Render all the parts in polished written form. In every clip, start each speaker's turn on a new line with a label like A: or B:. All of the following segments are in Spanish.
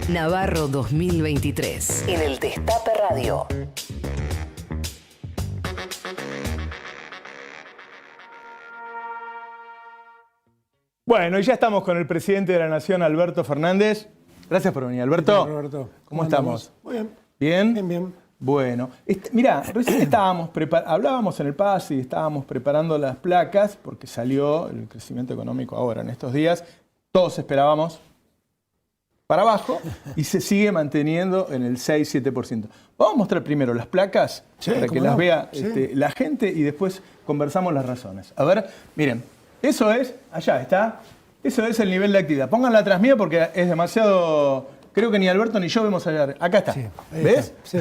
A: Navarro 2023 en el Destape Radio.
B: Bueno, y ya estamos con el presidente de la Nación, Alberto Fernández. Gracias por venir, Alberto.
C: Alberto,
B: ¿Cómo estamos?
C: Muy bien.
B: ¿Bien?
C: Bien, bien.
B: Bueno, mirá, recién hablábamos en el PAS y estábamos preparando las placas porque salió el crecimiento económico ahora, en estos días. Todos esperábamos para abajo y se sigue manteniendo en el 6-7%. Vamos a mostrar primero las placas para que las vea la gente y después conversamos las razones. A ver, miren, eso es, allá está, eso es el nivel de actividad. Pónganla atrás mía porque es demasiado, creo que ni Alberto ni yo vemos allá. Acá está,
C: Sí,
B: ¿ves?
C: Sí.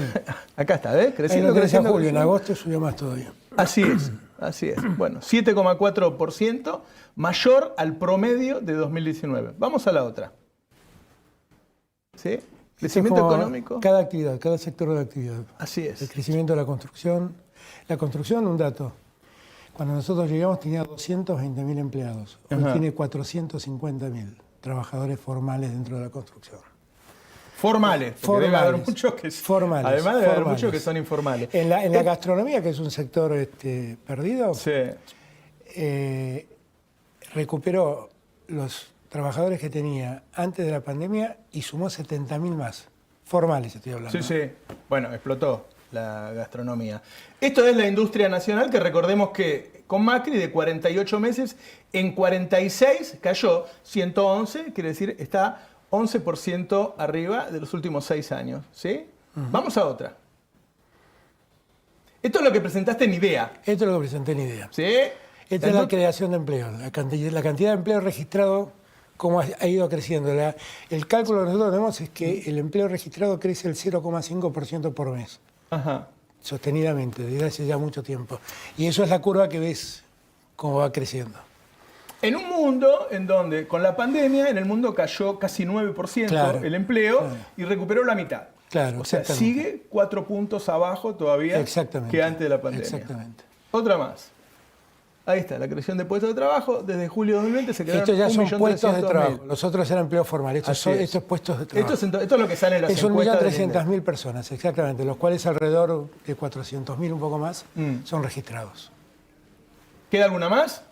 B: Acá está, ¿ves? Creciendo,
C: creciendo.
B: creciendo.
C: En agosto subió más todavía.
B: Así es, así es. Bueno, 7,4% mayor al promedio de 2019. Vamos a la otra. ¿Sí? Crecimiento económico.
C: Cada actividad, cada sector de actividad.
B: Así es.
C: El crecimiento de la construcción. La construcción, un dato. Cuando nosotros llegamos tenía 220.000 empleados. Hoy tiene 450.000 trabajadores formales dentro de la construcción.
B: Formales. Debe haber muchos que
C: formales.
B: Además debe haber muchos que son informales.
C: En la gastronomía, que es un sector perdido,
B: Sí.
C: Recuperó los trabajadores que tenía antes de la pandemia y sumó 70.000 más. Formales estoy hablando.
B: Sí, sí. Bueno, explotó la gastronomía. Esto es la industria nacional, que recordemos que con Macri de 48 meses, en 46 cayó 111, quiere decir, está 11% arriba de los últimos 6 años. ¿Sí? Vamos a otra. Esto es lo que presentaste en IDEA.
C: Esto es lo que presenté en IDEA.
B: ¿Sí?
C: Esta es la creación de empleo, la cantidad de empleo registrado, cómo ha ido creciendo. El cálculo que nosotros tenemos es que el empleo registrado crece el 0,5% por mes.
B: Ajá.
C: Sostenidamente, desde hace ya mucho tiempo. Y eso es la curva que ves cómo va creciendo.
B: En un mundo en donde con la pandemia en el mundo cayó casi 9% el empleo y recuperó la mitad.
C: Claro,
B: o sea, sigue 4 puntos abajo todavía que antes de la pandemia.
C: Exactamente.
B: Otra más. Ahí está, la creación de puestos de trabajo. Desde julio de 2020 se crearon
C: Estos ya son puestos de trabajo.
B: 1.300.000.
C: Los otros eran empleo formal. Estos es puestos de trabajo.
B: Esto es lo que sale en las encuestas.
C: Son 1.300.000 personas, exactamente, los cuales alrededor de 400.000, un poco más, son registrados.
B: ¿Queda alguna más?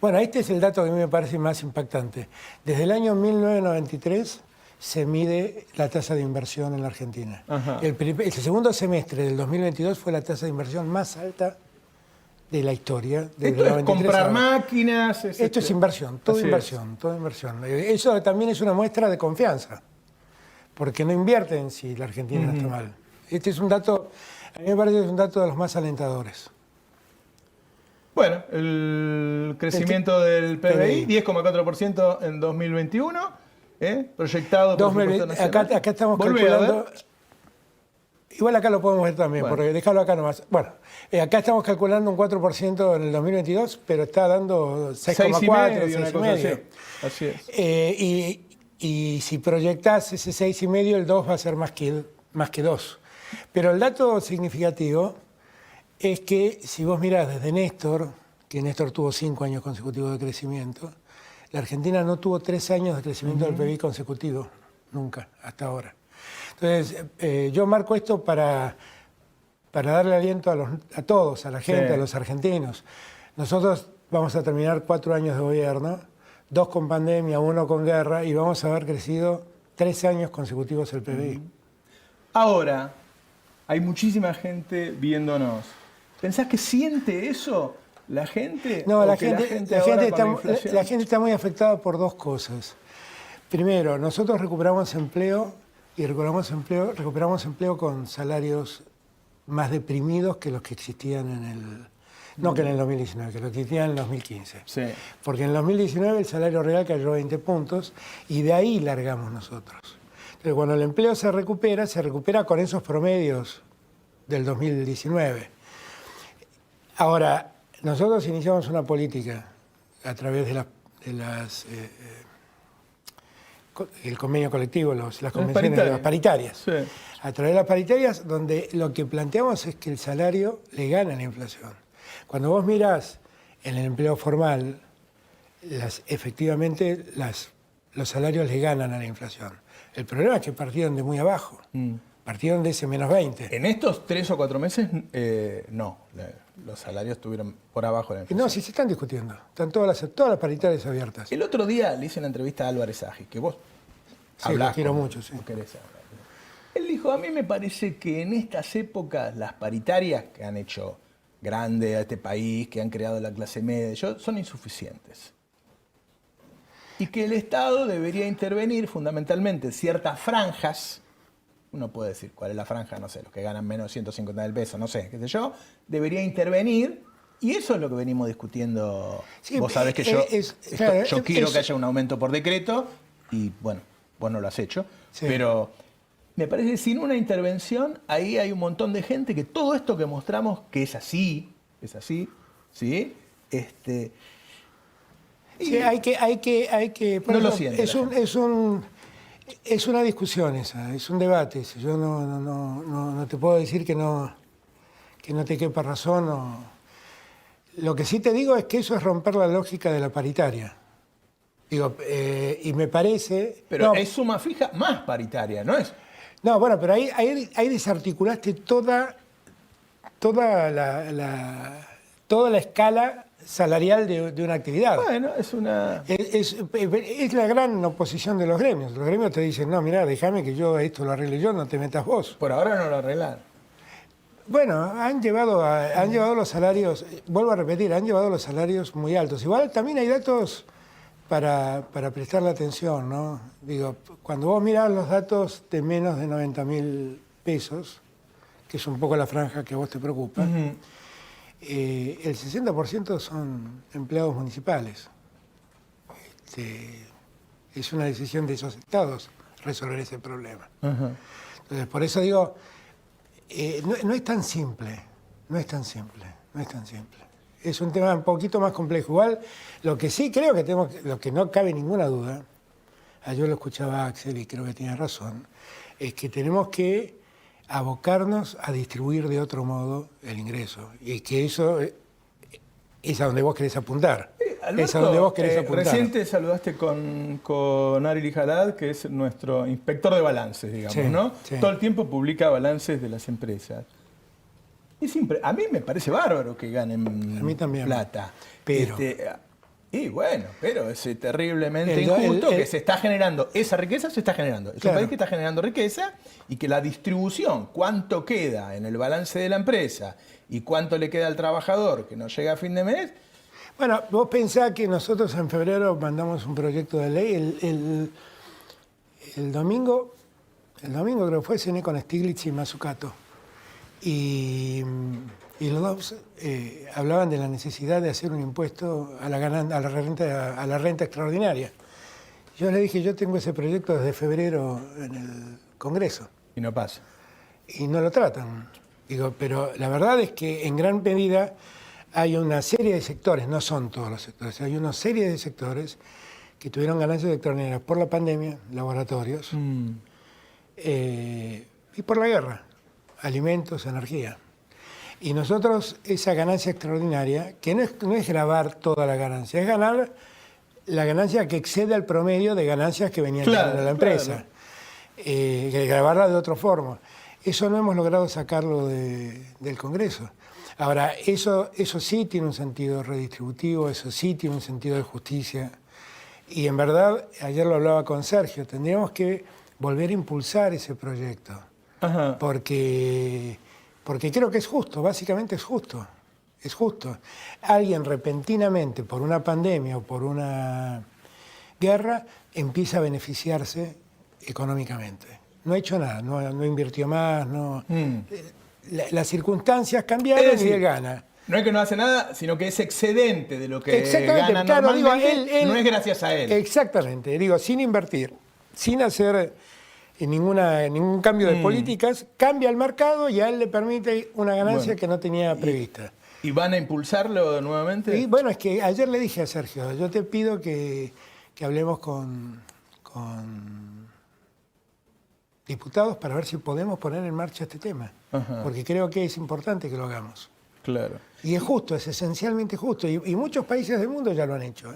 C: Bueno, este es el dato que a mí me parece más impactante. Desde el año 1993 se mide la tasa de inversión en la Argentina. El segundo semestre del 2022 fue la tasa de inversión más alta de la historia.
B: Esto es comprar máquinas.
C: Esto es inversión, todo inversión, todo inversión. Eso también es una muestra de confianza, porque no invierten si la Argentina está mal. Este es un dato, a mí me parece que es un dato de los más alentadores.
B: Bueno, el crecimiento del PBI, 10,4% en 2021, proyectado por supuesto nacional.
C: Acá estamos calculando. Igual acá lo podemos ver también, porque déjalo acá nomás. Bueno, acá estamos calculando un 4% en el 2022, pero está dando 6,4, 6,5.
B: Así es.
C: Y si proyectás ese 6,5, el 2 va a ser más que 2. Pero el dato significativo es que si vos mirás desde Néstor, que Néstor tuvo 5 años consecutivos de crecimiento, la Argentina no tuvo 3 años de crecimiento del PBI consecutivo, nunca, hasta ahora. Entonces, yo marco esto para darle aliento a todos, a la gente, a los argentinos. Nosotros vamos a terminar 4 años de gobierno, 2 con pandemia, 1 con guerra, y vamos a haber crecido 3 años consecutivos el PBI.
B: Ahora, hay muchísima gente viéndonos. ¿Pensás que siente eso la gente?
C: No, la gente está muy afectada por 2 cosas. Primero, nosotros recuperamos empleo recuperamos empleo con salarios más deprimidos que los que existían no que en el 2019, que los que existían en el 2015.
B: Sí.
C: Porque en el 2019 el salario real cayó 20 puntos y de ahí largamos nosotros. Entonces, cuando el empleo se recupera con esos promedios del 2019. Ahora, nosotros iniciamos una política a través de las el convenio colectivo, las convenciones de las paritarias.
B: Sí.
C: A través de las paritarias, donde lo que planteamos es que el salario le gana a la inflación. Cuando vos mirás en el empleo formal, efectivamente los salarios le ganan a la inflación. El problema es que partieron de muy abajo, partieron de ese menos 20.
B: En estos 3 o 4 meses, no. Los salarios estuvieron por abajo de la inflación.
C: No, sí se están discutiendo. Están todas las paritarias abiertas.
B: El otro día le hice una entrevista a Álvarez Agi, que vos
C: Sí,
B: hablás
C: lo quiero
B: con-
C: mucho, sí.
B: vos querés hablar. Él dijo, a mí me parece que en estas épocas las paritarias que han hecho grande a este país, que han creado la clase media, son insuficientes. Y que el Estado debería intervenir fundamentalmente en ciertas franjas. Uno puede decir cuál es la franja, no sé, los que ganan menos de 150.000 pesos, no sé, qué sé yo, debería intervenir, y eso es lo que venimos discutiendo.
C: Sí,
B: Vos sabés que yo
C: claro,
B: quiero
C: es-
B: que haya un aumento por decreto, y bueno, vos no lo has hecho,
C: Sí.
B: pero me parece que sin una intervención, ahí hay un montón de gente que todo esto que mostramos, que es así, ¿sí?
C: Sí, hay que por
B: No lo
C: eso,
B: siente
C: es una discusión esa, es un debate. Yo no te puedo decir que no te quepa razón. Lo que sí te digo es que eso es romper la lógica de la paritaria. Digo, y me parece...
B: Pero
C: no,
B: es suma fija más paritaria, ¿no es?
C: no, bueno, pero ahí desarticulaste toda la escala salarial de una actividad.
B: Bueno, es una...
C: Es la gran oposición de los gremios. Los gremios te dicen, no, mirá, déjame que yo esto lo arregle yo, no te metas vos.
B: Por ahora no lo arreglaron.
C: Bueno, han llevado los salarios, vuelvo a repetir, han llevado los salarios muy altos. Igual también hay datos para prestarle atención, ¿no? Digo, cuando vos mirás los datos de menos de 90.000 pesos, que es un poco la franja que a vos te preocupa, el 60% son empleados municipales. Es una decisión de esos estados resolver ese problema.
B: Ajá.
C: Entonces, por eso digo, no es tan simple, no es tan simple. Es un tema un poquito más complejo. Igual, lo que sí creo que lo que no cabe ninguna duda, yo lo escuchaba a Axel y creo que tiene razón, es que tenemos que abocarnos a distribuir de otro modo el ingreso. Y que eso es a donde vos querés apuntar.
B: Alberto,
C: es a donde vos querés apuntar.
B: Recién te saludaste con Ari Lijarad, que es nuestro inspector de balances, digamos,
C: Sí,
B: ¿no?
C: sí.
B: Todo el tiempo publica balances de las empresas. A mí me parece bárbaro que ganen
C: A mí también.
B: plata.
C: Pero-
B: Y bueno, pero es terriblemente
C: El-
B: injusto
C: el-
B: que se está generando, esa riqueza se está generando. Es
C: Claro.
B: un país que está generando riqueza y que la distribución, cuánto queda en el balance de la empresa y cuánto le queda al trabajador que no llega a fin de mes.
C: Bueno, vos pensás que nosotros en febrero mandamos un proyecto de ley. El domingo creo que fue, cené con Stiglitz y Mazzucato. Y los dos hablaban de la necesidad de hacer un impuesto a la renta extraordinaria. Yo les dije, yo tengo ese proyecto desde febrero en el Congreso
B: Y no pasa.
C: y no lo tratan. Digo, pero la verdad es que en gran medida hay una serie de sectores, no son todos los sectores, hay una serie de sectores que tuvieron ganancias extraordinarias por la pandemia, laboratorios, y por la guerra, alimentos, energía. Y nosotros esa ganancia extraordinaria, que no es grabar toda la ganancia, es ganar la ganancia que excede al promedio de ganancias que venían
B: Claro,
C: teniendo la empresa. Grabarla de otra forma. Eso no hemos logrado sacarlo del Congreso. Ahora, eso sí tiene un sentido redistributivo, eso sí tiene un sentido de justicia. Y en verdad, ayer lo hablaba con Sergio, tendríamos que volver a impulsar ese proyecto.
B: Ajá.
C: Porque creo que es justo, básicamente es justo. Es justo. Alguien repentinamente, por una pandemia o por una guerra, empieza a beneficiarse económicamente. No ha hecho nada, no invirtió más, no. Las circunstancias cambiaron
B: Es decir,
C: y él gana.
B: No es que no hace nada, sino que es excedente de lo que
C: Exactamente,
B: gana
C: claro, digo,
B: normalmente,
C: él-
B: no es gracias a él.
C: Exactamente, digo, sin invertir, sin hacer ningún cambio de políticas, cambia el mercado y a él le permite una ganancia
B: Bueno,
C: que no tenía prevista.
B: ¿Y van a impulsarlo nuevamente?
C: Y bueno, es que ayer le dije a Sergio, yo te pido que hablemos con con diputados para ver si podemos poner en marcha este tema.
B: Ajá.
C: Porque creo que es importante que lo hagamos.
B: Claro.
C: Y es justo, es esencialmente justo. Y muchos países del mundo ya lo han hecho.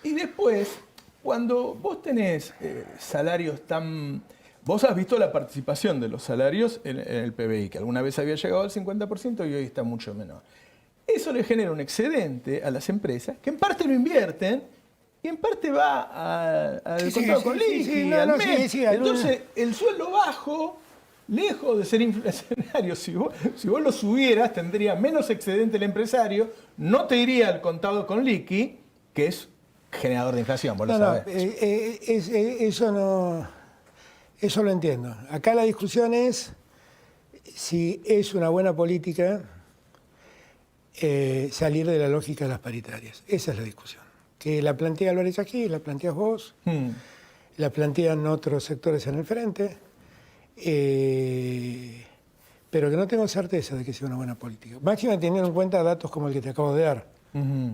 B: Y después, cuando vos tenés salarios tan... Vos has visto la participación de los salarios en el PBI, que alguna vez había llegado al 50% y hoy está mucho menor. Eso le genera un excedente a las empresas, que en parte lo invierten y en parte va al contado con liqui, al mes. Entonces, el sueldo bajo, lejos de ser inflacionario, si vos lo subieras, tendría menos excedente el empresario, no te iría al contado con liqui, que es generador de inflación, vos lo sabés.
C: Eso lo entiendo. Acá la discusión es si es una buena política salir de la lógica de las paritarias. Esa es la discusión. Que la plantea Álvarez aquí, la planteas vos, la plantean otros sectores en el frente, pero que no tengo certeza de que sea una buena política. Máxima teniendo en cuenta datos como el que te acabo de dar,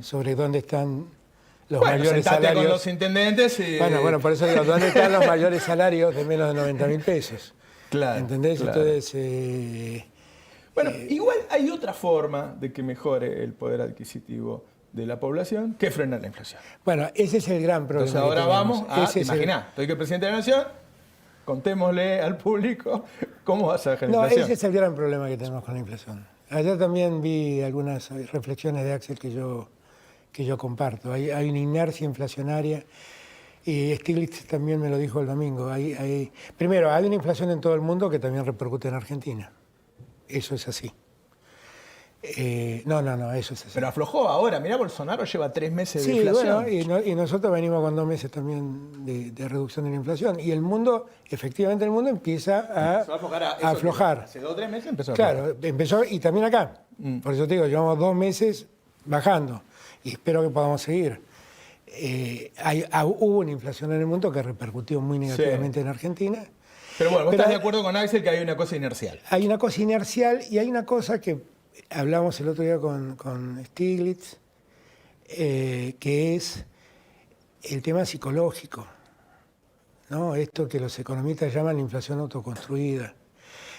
C: sobre dónde están los mayores salarios.
B: Con los intendentes y...
C: Bueno, por eso digo, ¿dónde están los mayores salarios de menos de 90.000 pesos?
B: Claro.
C: ¿Entendés?
B: Claro.
C: Entonces...
B: Bueno, igual hay otra forma de que mejore el poder adquisitivo de la población que frenar la inflación.
C: Bueno, ese es el gran problema.
B: Entonces ahora vamos a... Imaginá, estoy que el presidente de la Nación, contémosle al público cómo vas a dejar la inflación.
C: No, ese es el gran problema que tenemos con la inflación. Ayer también vi algunas reflexiones de Axel que yo comparto. Hay una inercia inflacionaria y Stiglitz también me lo dijo el domingo. Primero, hay una inflación en todo el mundo que también repercute en Argentina. Eso es así. No, eso es así.
B: Pero aflojó ahora. Mirá, Bolsonaro lleva 3 meses de inflación.
C: Bueno, y nosotros venimos con 2 meses también de reducción de la inflación. Y el mundo, efectivamente el mundo empieza a aflojar.
B: Hace 2 o 3 meses empezó a aflojar.
C: Claro, empezó y también acá. Por eso te digo, llevamos 2 meses bajando y espero que podamos seguir. Hubo una inflación en el mundo que repercutió muy negativamente en Argentina.
B: Pero bueno, vos estás de acuerdo con Axel que hay una cosa inercial.
C: Hay una cosa inercial y hay una cosa que hablamos el otro día con Stiglitz, que es el tema psicológico, ¿no? Esto que los economistas llaman la inflación autoconstruida.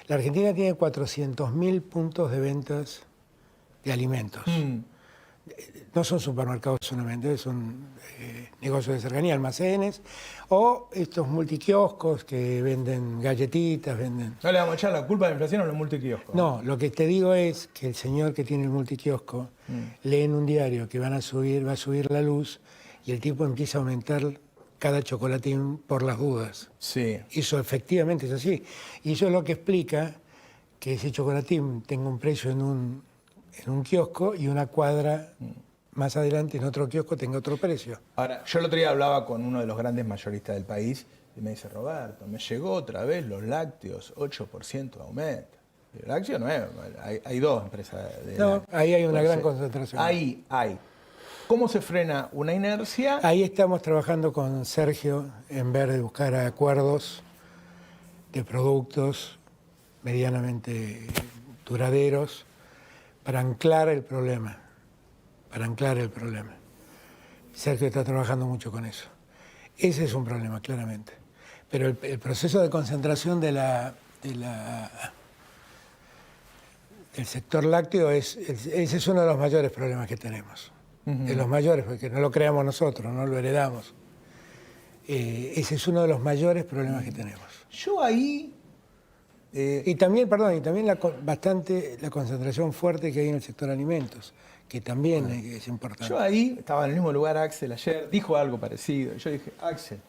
C: La Argentina tiene 400.000 puntos de ventas de alimentos. No son supermercados solamente, son negocios de cercanía, almacenes, o estos multiquioscos que venden galletitas, venden...
B: No le vamos a echar la culpa de la inflación a los multiquioscos.
C: No, lo que te digo es que el señor que tiene el multiquiosco lee en un diario que va a subir la luz y el tipo empieza a aumentar cada chocolatín por las dudas.
B: Sí.
C: Eso efectivamente es así. Y eso es lo que explica que ese chocolatín tenga un precio en un kiosco y una cuadra más adelante en otro kiosco tenga otro precio.
B: Ahora, yo el otro día hablaba con uno de los grandes mayoristas del país y me dice, Roberto, me llegó otra vez los lácteos, 8% de aumento. Y el lácteo no es, hay 2 empresas de lácteos.
C: Ahí hay una gran concentración.
B: Ahí hay. ¿Cómo se frena una inercia?
C: Ahí estamos trabajando con Sergio en ver de buscar acuerdos de productos medianamente duraderos para anclar el problema. Sergio está trabajando mucho con eso. Ese es un problema, claramente. Pero el proceso de concentración del sector lácteo ese es uno de los mayores problemas que tenemos. De los mayores, porque no lo creamos nosotros, no lo heredamos. Ese es uno de los mayores problemas que tenemos.
B: Yo ahí...
C: Y también la concentración fuerte que hay en el sector alimentos, que también es importante.
B: Yo ahí estaba en el mismo lugar, Axel, ayer, dijo algo parecido. Yo dije, Axel,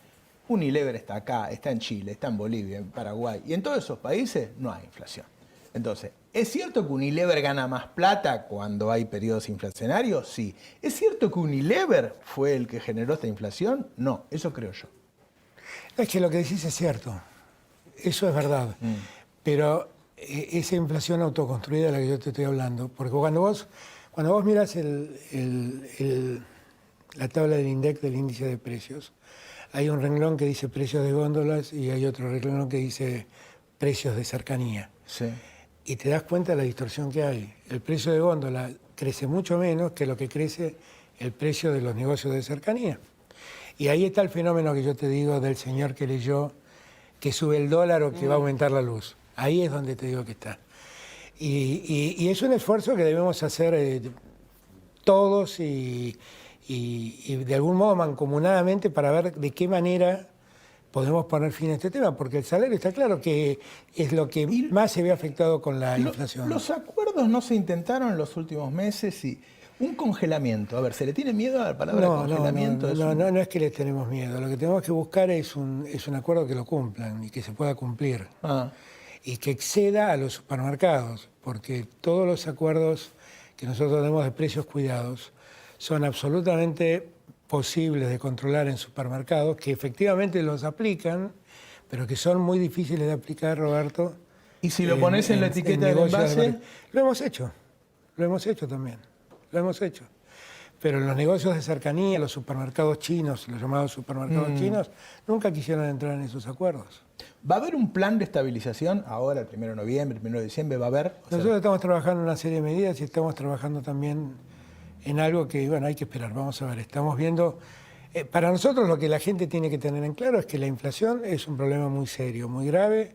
B: Unilever está acá, está en Chile, está en Bolivia, en Paraguay, y en todos esos países no hay inflación. Entonces, ¿es cierto que Unilever gana más plata cuando hay periodos inflacionarios? Sí. ¿Es cierto que Unilever fue el que generó esta inflación? No, eso creo yo.
C: Es que lo que decís es cierto, eso es verdad. Pero esa inflación autoconstruida de la que yo te estoy hablando, porque cuando vos mirás la tabla del INDEC, del índice de precios, hay un renglón que dice precios de góndolas y hay otro renglón que dice precios de cercanía.
B: Sí.
C: Y te das cuenta de la distorsión que hay. El precio de góndola crece mucho menos que lo que crece el precio de los negocios de cercanía. Y ahí está el fenómeno que yo te digo del señor que leyó que sube el dólar o que va a aumentar la luz. Ahí es donde te digo que está. Y es un esfuerzo que debemos hacer todos y de algún modo mancomunadamente para ver de qué manera podemos poner fin a este tema, porque el salario está claro que es lo que más se ve afectado con la inflación.
B: Los acuerdos no se intentaron en los últimos meses y un congelamiento. A ver, ¿se le tiene miedo a la palabra congelamiento?
C: No es que le tenemos miedo. Lo que tenemos que buscar es un acuerdo que lo cumplan y que se pueda cumplir. Y que exceda a los supermercados, porque todos los acuerdos que nosotros tenemos de precios cuidados son absolutamente posibles de controlar en supermercados, que efectivamente los aplican, pero que son muy difíciles de aplicar, Roberto.
B: ¿Y si lo pones en la etiqueta del envase?
C: Lo hemos hecho también, lo hemos hecho. Pero en los negocios de cercanía, los supermercados chinos, los llamados supermercados chinos, nunca quisieron entrar en esos acuerdos.
B: ¿Va a haber un plan de estabilización ahora, el 1 de noviembre, el 1 de diciembre? ¿Va a haber?
C: Nosotros estamos trabajando en una serie de medidas y estamos trabajando también en algo que, bueno, hay que esperar, vamos a ver. Estamos viendo, para nosotros lo que la gente tiene que tener en claro es que la inflación es un problema muy serio, muy grave,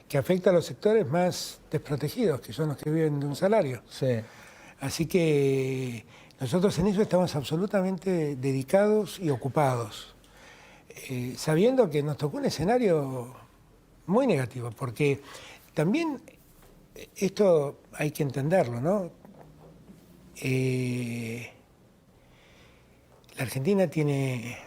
C: que afecta a los sectores más desprotegidos, que son los que viven de un salario.
B: Sí.
C: Así que nosotros en eso estamos absolutamente dedicados y ocupados, sabiendo que nos tocó un escenario muy negativo, porque también esto hay que entenderlo, ¿no? La Argentina tiene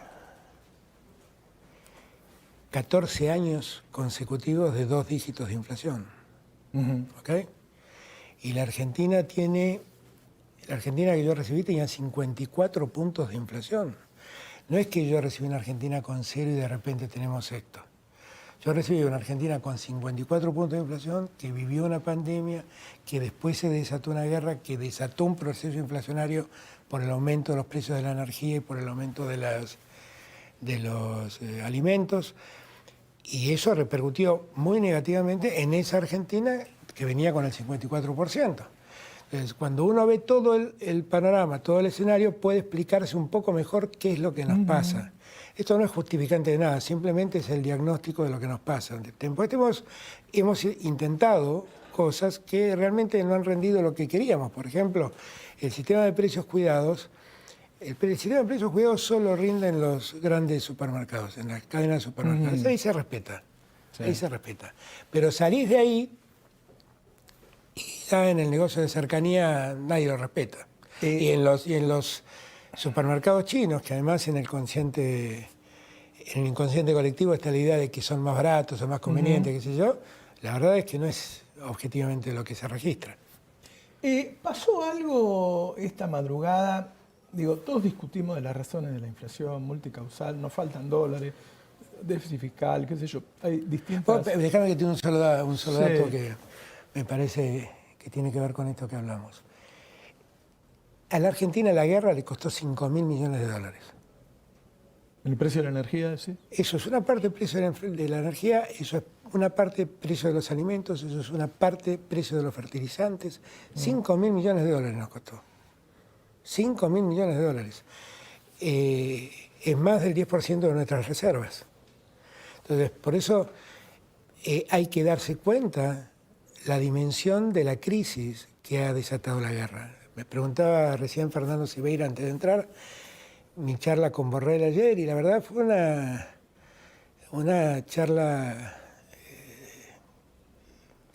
C: 14 años consecutivos de 2 dígitos de inflación. ¿Ok? Y la Argentina que yo recibí tenía 54 puntos de inflación. No es que yo recibí una Argentina con 0 y de repente tenemos esto. Yo recibí una Argentina con 54 puntos de inflación, que vivió una pandemia, que después se desató una guerra, que desató un proceso inflacionario por el aumento de los precios de la energía y por el aumento de los alimentos. Y eso repercutió muy negativamente en esa Argentina que venía con el 54%. Entonces, cuando uno ve todo el panorama, todo el escenario, puede explicarse un poco mejor qué es lo que nos pasa. Esto no es justificante de nada, simplemente es el diagnóstico de lo que nos pasa. Después hemos intentado cosas que realmente no han rendido lo que queríamos. Por ejemplo, el sistema de precios cuidados. El sistema de precios cuidados solo rinde en los grandes supermercados, en las cadenas de supermercados. Ahí se respeta, ahí se respeta. Pero salís de ahí y ya en el negocio de cercanía nadie lo respeta. Y en los supermercados chinos, que además en el inconsciente colectivo está la idea de que son más baratos o más convenientes, qué sé yo, la verdad es que no es objetivamente lo que se registra.
B: ¿Pasó algo esta madrugada? Digo, todos discutimos de las razones de la inflación multicausal, nos faltan dólares, déficit fiscal, qué sé yo, hay distintas...
C: Déjame que tenga un solo dato que me parece que tiene que ver con esto que hablamos. A la Argentina la guerra le costó 5.000 millones de dólares.
B: ¿El precio de la energía, sí?
C: Eso es una parte del precio de la energía, eso es una parte del precio de los alimentos, eso es una parte del precio de los fertilizantes. 5.000 millones de dólares nos costó. 5.000 millones de dólares. Es más del 10% de nuestras reservas. Entonces, por eso hay que darse cuenta la dimensión de la crisis que ha desatado la guerra. Me preguntaba recién Fernando Sibeira antes de entrar, mi charla con Borrell ayer, y la verdad fue una charla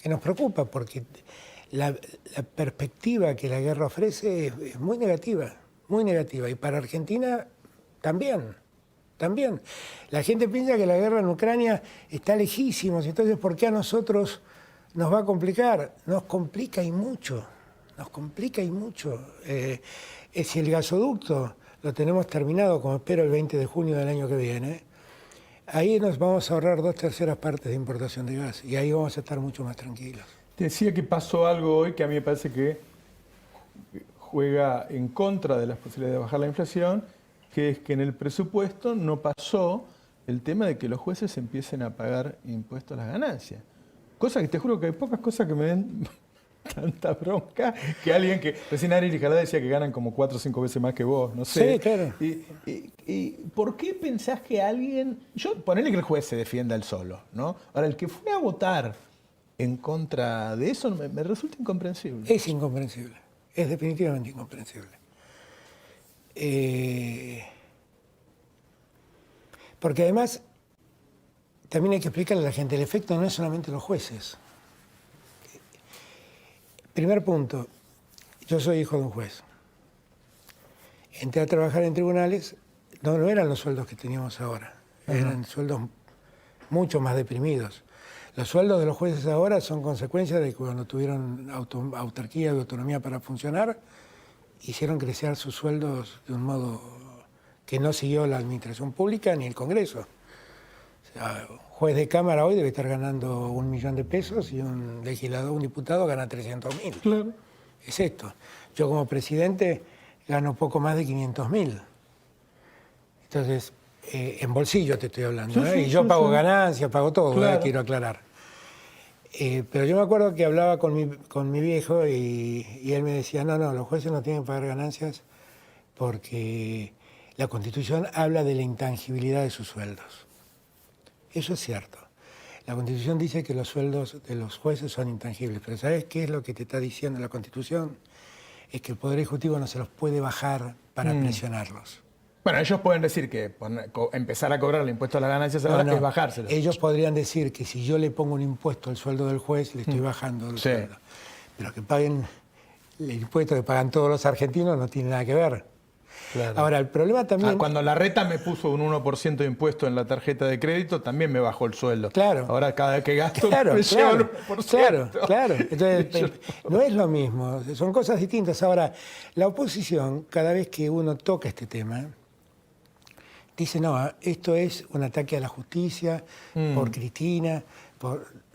C: que nos preocupa, porque la perspectiva que la guerra ofrece es muy negativa, y para Argentina también. La gente piensa que la guerra en Ucrania está lejísimos, entonces ¿por qué a nosotros nos va a complicar? Nos complica y mucho. Si el gasoducto lo tenemos terminado, como espero el 20 de junio del año que viene, ahí nos vamos a ahorrar 2/3 partes de importación de gas y ahí vamos a estar mucho más tranquilos.
B: Te decía que pasó algo hoy que a mí me parece que juega en contra de las posibilidades de bajar la inflación, que es que en el presupuesto no pasó el tema de que los jueces empiecen a pagar impuestos a las ganancias. Cosa que te juro que hay pocas cosas que me den tanta bronca que alguien que... Recién Ari Lijalá decía que ganan como 4 o 5 veces más que vos, no sé.
C: Sí, claro.
B: ¿Y por qué pensás que alguien... Ponele que el juez se defienda él solo, ¿no? Ahora, el que fue a votar en contra de eso me resulta incomprensible.
C: Es incomprensible, es definitivamente incomprensible. Porque además, también hay que explicarle a la gente, el efecto no es solamente los jueces. Primer punto, yo soy hijo de un juez. Entré a trabajar en tribunales, no eran los sueldos que teníamos ahora, eran sueldos mucho más deprimidos. Los sueldos de los jueces ahora son consecuencia de que cuando tuvieron autarquía y autonomía para funcionar, hicieron crecer sus sueldos de un modo que no siguió la administración pública ni el Congreso. O sea, un juez de Cámara hoy debe estar ganando 1 millón de pesos y un legislador, un diputado gana 300.000.
B: Claro.
C: Es esto. Yo como presidente gano poco más de 500.000. Entonces, en bolsillo te estoy hablando, ¿eh? Y yo pago ganancias, pago todo,
B: claro.
C: quiero aclarar. Pero yo me acuerdo que hablaba con mi viejo y él me decía, no, los jueces no tienen que pagar ganancias porque la Constitución habla de la intangibilidad de sus sueldos. Eso es cierto. La Constitución dice que los sueldos de los jueces son intangibles, pero ¿sabes qué es lo que te está diciendo la Constitución? Es que el Poder Ejecutivo no se los puede bajar para presionarlos.
B: Bueno, ellos pueden decir que empezar a cobrar el impuesto a las ganancias ahora es bajárselo.
C: Ellos podrían decir que si yo le pongo un impuesto al sueldo del juez, le estoy bajando el sueldo. Pero que paguen el impuesto que pagan todos los argentinos no tiene nada que ver.
B: Claro.
C: Ahora, el problema también...
B: Cuando la reta me puso un 1% de impuesto en la tarjeta de crédito, también me bajó el sueldo.
C: Claro.
B: Ahora cada vez que gasto me
C: Claro.
B: lleva un 1%.
C: Claro. Entonces, no es lo mismo, son cosas distintas. Ahora, la oposición, cada vez que uno toca este tema, dice, no, esto es un ataque a la justicia, por Cristina,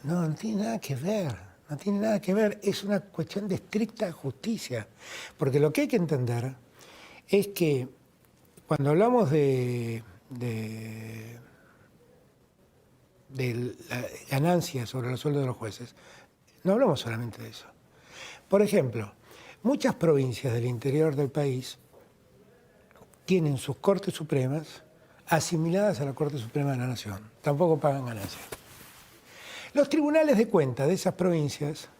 C: No tiene nada que ver, no tiene nada que ver, es una cuestión de estricta justicia. Porque lo que hay que entender es que cuando hablamos de la ganancia sobre los sueldos de los jueces, no hablamos solamente de eso. Por ejemplo, muchas provincias del interior del país tienen sus cortes supremas asimiladas a la Corte Suprema de la Nación. Tampoco pagan ganancias. Los tribunales de cuentas de esas provincias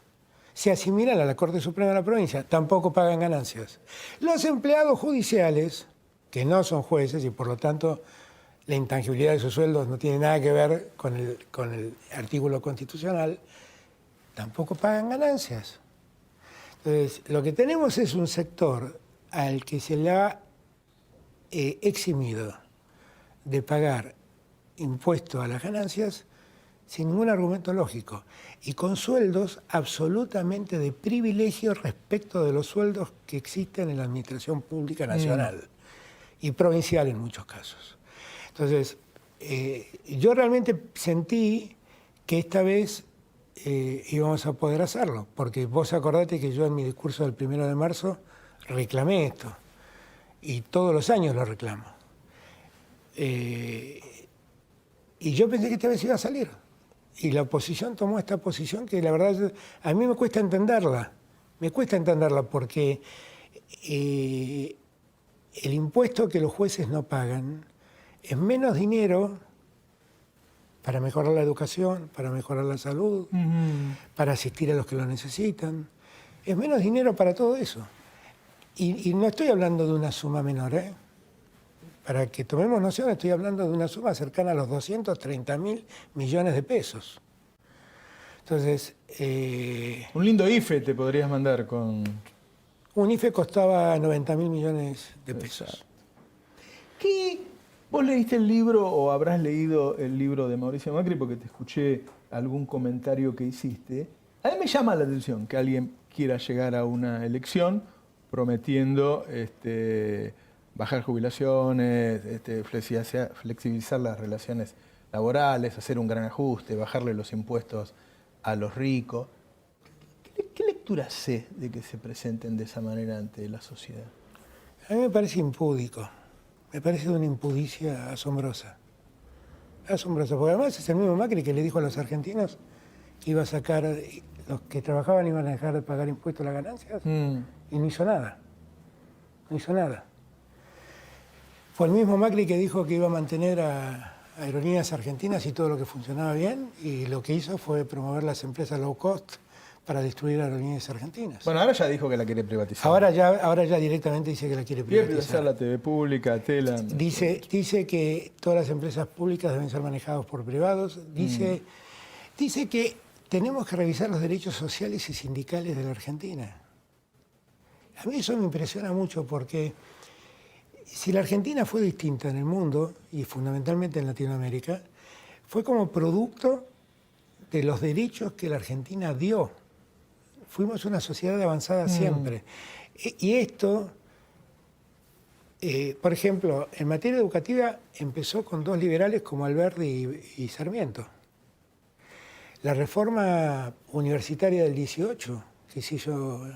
C: se asimilan a la Corte Suprema de la provincia. Tampoco pagan ganancias. Los empleados judiciales, que no son jueces y por lo tanto la intangibilidad de sus sueldos no tiene nada que ver con el artículo constitucional, tampoco pagan ganancias. Entonces, lo que tenemos es un sector al que se le ha eximido de pagar impuesto a las ganancias sin ningún argumento lógico y con sueldos absolutamente de privilegio respecto de los sueldos que existen en la administración pública nacional y provincial en muchos casos. Entonces, yo realmente sentí que esta vez íbamos a poder hacerlo, porque vos acordate que yo en mi discurso del 1 de marzo reclamé esto y todos los años lo reclamo. Y yo pensé que esta vez iba a salir. Y la oposición tomó esta posición que la verdad a mí me cuesta entenderla. Me cuesta entenderla porque el impuesto que los jueces no pagan es menos dinero para mejorar la educación, para mejorar la salud, para asistir a los que lo necesitan. Es menos dinero para todo eso. Y no estoy hablando de una suma menor, ¿eh? Para que tomemos noción, estoy hablando de una suma cercana a los 230.000 millones de pesos. Entonces...
B: un lindo IFE te podrías mandar con...
C: Un IFE costaba 90.000 millones de pesos.
B: Exacto. ¿Qué? ¿Vos leíste el libro o habrás leído el libro de Mauricio Macri? Porque te escuché algún comentario que hiciste. A mí me llama la atención que alguien quiera llegar a una elección prometiendo... bajar jubilaciones, flexibilizar las relaciones laborales, hacer un gran ajuste, bajarle los impuestos a los ricos. ¿Qué lectura hace de que se presenten de esa manera ante la sociedad?
C: A mí me parece impúdico, me parece de una impudicia asombrosa. Asombrosa, porque además es el mismo Macri que le dijo a los argentinos que iba a sacar los que trabajaban iban a dejar de pagar impuestos a las ganancias y no hizo nada. No hizo nada. Fue el mismo Macri que dijo que iba a mantener a Aerolíneas Argentinas y todo lo que funcionaba bien, y lo que hizo fue promover las empresas low cost para destruir Aerolíneas Argentinas.
B: Bueno, ahora ya dijo que la quiere privatizar.
C: Ahora ya directamente dice que la quiere
B: Quiere
C: privatizar.
B: privatizar la TV pública, Tela.
C: Dice que todas las empresas públicas deben ser manejadas por privados. Dice que tenemos que revisar los derechos sociales y sindicales de la Argentina. A mí eso me impresiona mucho porque si la Argentina fue distinta en el mundo, y fundamentalmente en Latinoamérica, fue como producto de los derechos que la Argentina dio. Fuimos una sociedad avanzada siempre. Y esto, por ejemplo, en materia educativa empezó con dos liberales como Alberdi y Sarmiento. La reforma universitaria del 18, que se hizo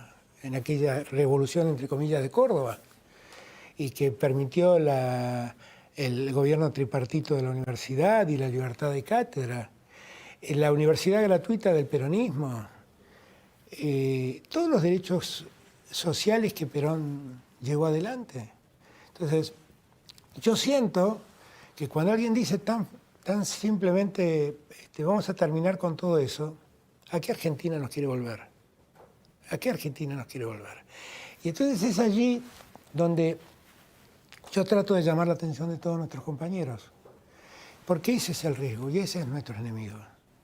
C: en aquella revolución, entre comillas, de Córdoba, y que permitió el gobierno tripartito de la universidad y la libertad de cátedra, la universidad gratuita del peronismo, todos los derechos sociales que Perón llevó adelante. Entonces, yo siento que cuando alguien dice tan simplemente vamos a terminar con todo eso, ¿a qué Argentina nos quiere volver? ¿A qué Argentina nos quiere volver? Y entonces es allí donde yo trato de llamar la atención de todos nuestros compañeros, porque ese es el riesgo y ese es nuestro enemigo.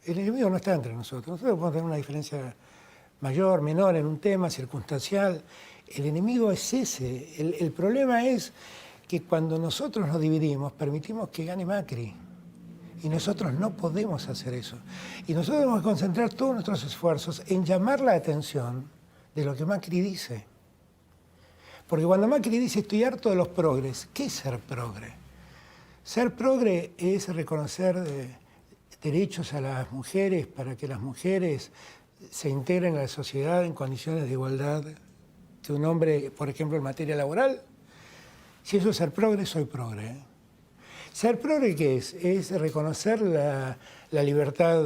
C: El enemigo no está entre nosotros. Nosotros podemos tener una diferencia mayor, menor en un tema circunstancial. El enemigo es ese. El problema es que cuando nosotros nos dividimos, permitimos que gane Macri. Y nosotros no podemos hacer eso. Y nosotros debemos concentrar todos nuestros esfuerzos en llamar la atención de lo que Macri dice. Porque cuando Macri dice estoy harto de los progres, ¿qué es ser progre? Ser progre es reconocer derechos a las mujeres para que las mujeres se integren a la sociedad en condiciones de igualdad que un hombre, por ejemplo, en materia laboral. Si eso es ser progre, soy progre. ¿Ser progre qué es? Es reconocer la libertad